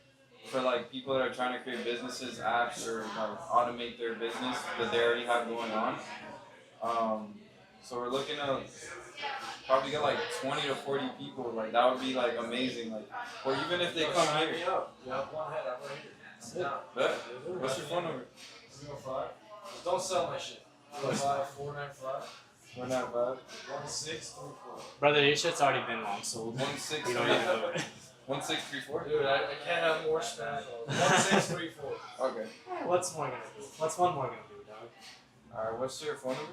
for like people that are trying to create businesses, apps, or like automate their business that they already have going on. So we're looking to probably get like 20 to 40 people. Like that would be like amazing. Like, or even if they come Sign here. me up. You have one head, I'm right here. Sit down. Bet. What's your phone number? 305. Don't sell my shit. 305 495 495 1634. Brother, your shit's already been long sold. 1634. You don't even know it. 1634. Dude, I can't have more spam. 1634. Okay. What's more gonna do? What's one more gonna do, dog? All right. What's your phone number?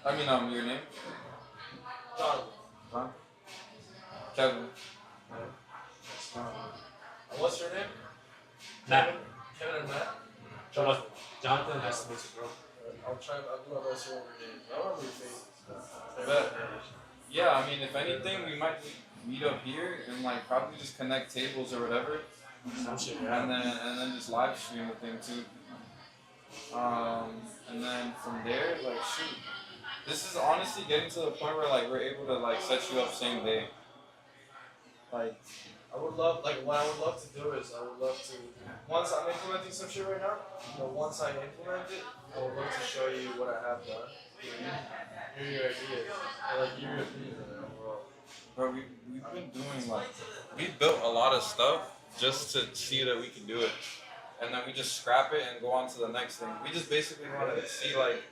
I mean, your name. Jonathan. Huh? Kevin. What's your name? Matt. Kevin and Matt? Jonathan. Jonathan, nice to meet you, bro. I'll do my best to remember your names. I don't remember your faces. Bet. Yeah, I mean, if anything, we might meet up here and like probably just connect tables or whatever, Some shit, yeah. and then just live stream the thing too. And then from there, like shoot, this is honestly getting to the point where like we're able to like set you up same day. Like, I would love, like, what I would love to do is, I would love to, once I'm implementing some shit right now, but once I implement it, I would love to show you what I have done. Hear your ideas, or like hear your opinion on it overall. bro, we've been doing like we built a lot of stuff just to see that we can do it, and then we just scrap it and go on to the next thing. We just basically wanted to see like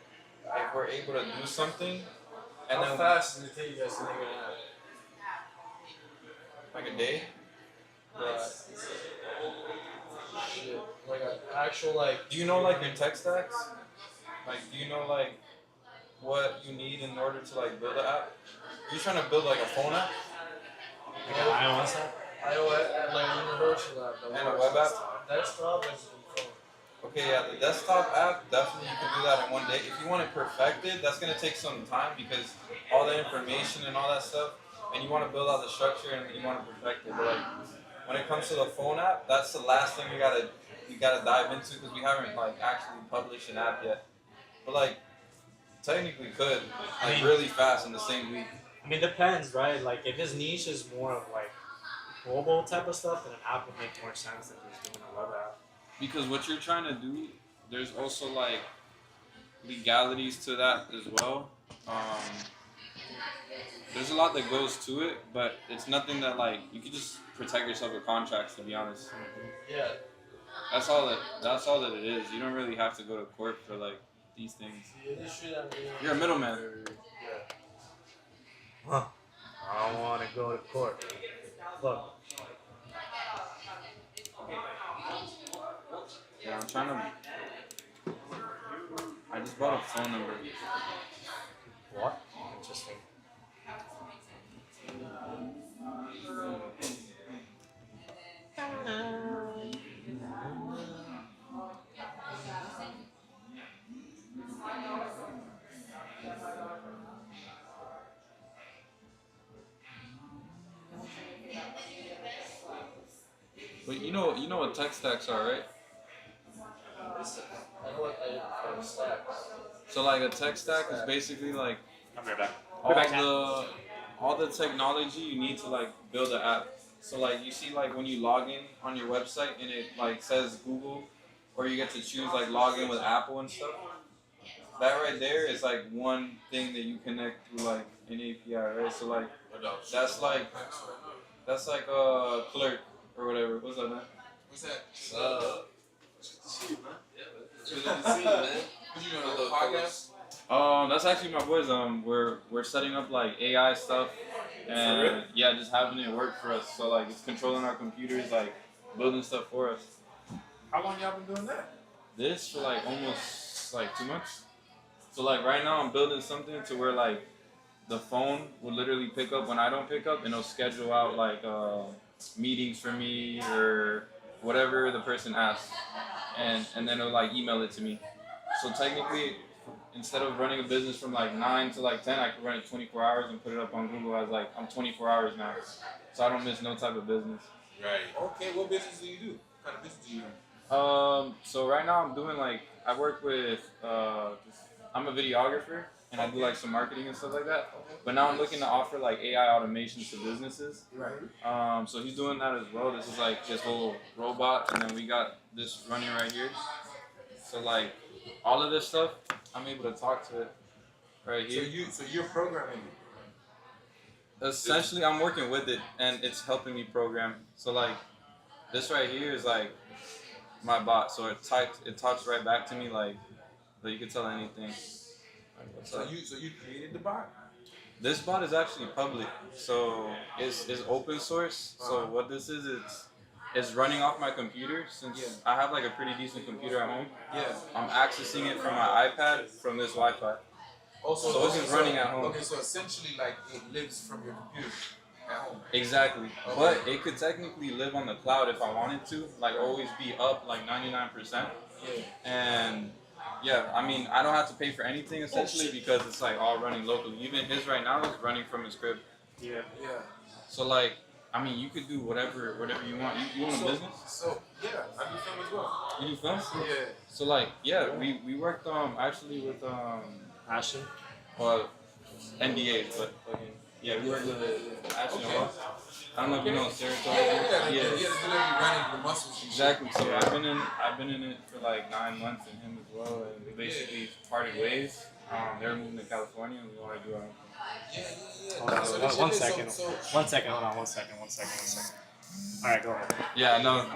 if we're able to do something, and How then fast does it take you guys to make it happen? like a day. Shit, like an actual, like, Do you know like your tech stacks? Like, do you know like what you need in order to like build an app? You're trying to build like a phone app Like an iOS app? iOS, and like a universal app. and a web app? Desktop and phone. Okay, yeah, the desktop app, definitely you can do that in one day. If you want it perfected, that's gonna take some time because all the information and all that stuff, and you want to build out the structure and you want to perfect it. But like when it comes to the phone app, that's the last thing you gotta dive into because we haven't like actually published an app yet. But like technically could like really fast in the same week. I mean, depends, right? Like, if his niche is more of like mobile type of stuff, then an app would make more sense than just doing a web app. Because what you're trying to do, there's also like legalities to that as well. There's a lot that goes to it, but it's nothing that like you can just protect yourself with contracts. To be honest, Yeah. that's all that it is. You don't really have to go to court for like these things. The industry that I'm in. You're a middleman. Yeah. Huh. I don't want to go to court. Look. Yeah, I'm trying to. I just bought a phone number. What? Interesting. But you know what tech stacks are, right? I know what they stacks. So like a tech stack is basically like I'm right back. all the technology you need to like build an app. So like you see like when you log in on your website and it like says Google, or you get to choose like log in with Apple and stuff. That right there is like one thing that you connect through like an API, right? So like that's like that's like a clerk or whatever. What's up, man? What's that? Shit, man. Good to see you, man. What you doing, a little podcast? That's actually my boys. We're setting up like AI stuff, and yeah, just having it work for us. So like it's controlling our computers, like building stuff for us. How long y'all been doing that? This for like almost like 2 months. So like right now I'm building something to where like the phone will literally pick up when I don't pick up, and it'll schedule out like meetings for me or whatever the person asks, and then it'll like email it to me. So technically, instead of running a business from like 9 to like 10, I can run it 24 hours and put it up on Google as like I'm 24 hours now, so I don't miss no type of business. Right. Okay. What business do you do? What kind of business do you do? So right now I'm doing like I work with I'm a videographer and I do like some marketing and stuff like that. But now I'm looking to offer like AI automations to businesses. Right. So he's doing that as well. This is like his whole robot, and then we got this running right here. So like all of this stuff, I'm able to talk to it right here. So you're programming it. Essentially, I'm working with it, and it's helping me program. So like this right here is like my bot. So it talks right back to me like you can tell anything. Like, what's So up? you created the bot. This bot is actually public, so it's open source. So what this is, it's running off my computer since I have like a pretty decent computer at home. Yeah. I'm accessing it from my iPad from this Wi-Fi. Also, So it's just running at home. Okay, so essentially, like it lives from your computer at home. Exactly, Okay. but it could technically live on the cloud if I wanted to, like always be up like 99%. Yeah. And yeah, I mean, I don't have to pay for anything essentially because it's like all running locally. Even his right now is running from his crib. Yeah. Yeah. So like, I mean, you could do whatever you want. You own a business? So yeah, I do film as well. You do films? Yeah. So like, yeah, we worked actually with Ashton. well, NDAs, but fucking yeah, we worked with Ashton. Okay. I don't know if you know Sarah. Yeah. It's literally running the muscles. And Exactly. shit. So I've been in it for like 9 months, and him as well, and we basically parted ways. They're moving to California, and we want to do our own thing. Yeah. Hold on, So one this shit is second. so- One second. Hold on. One second. All right, go ahead. Yeah, no.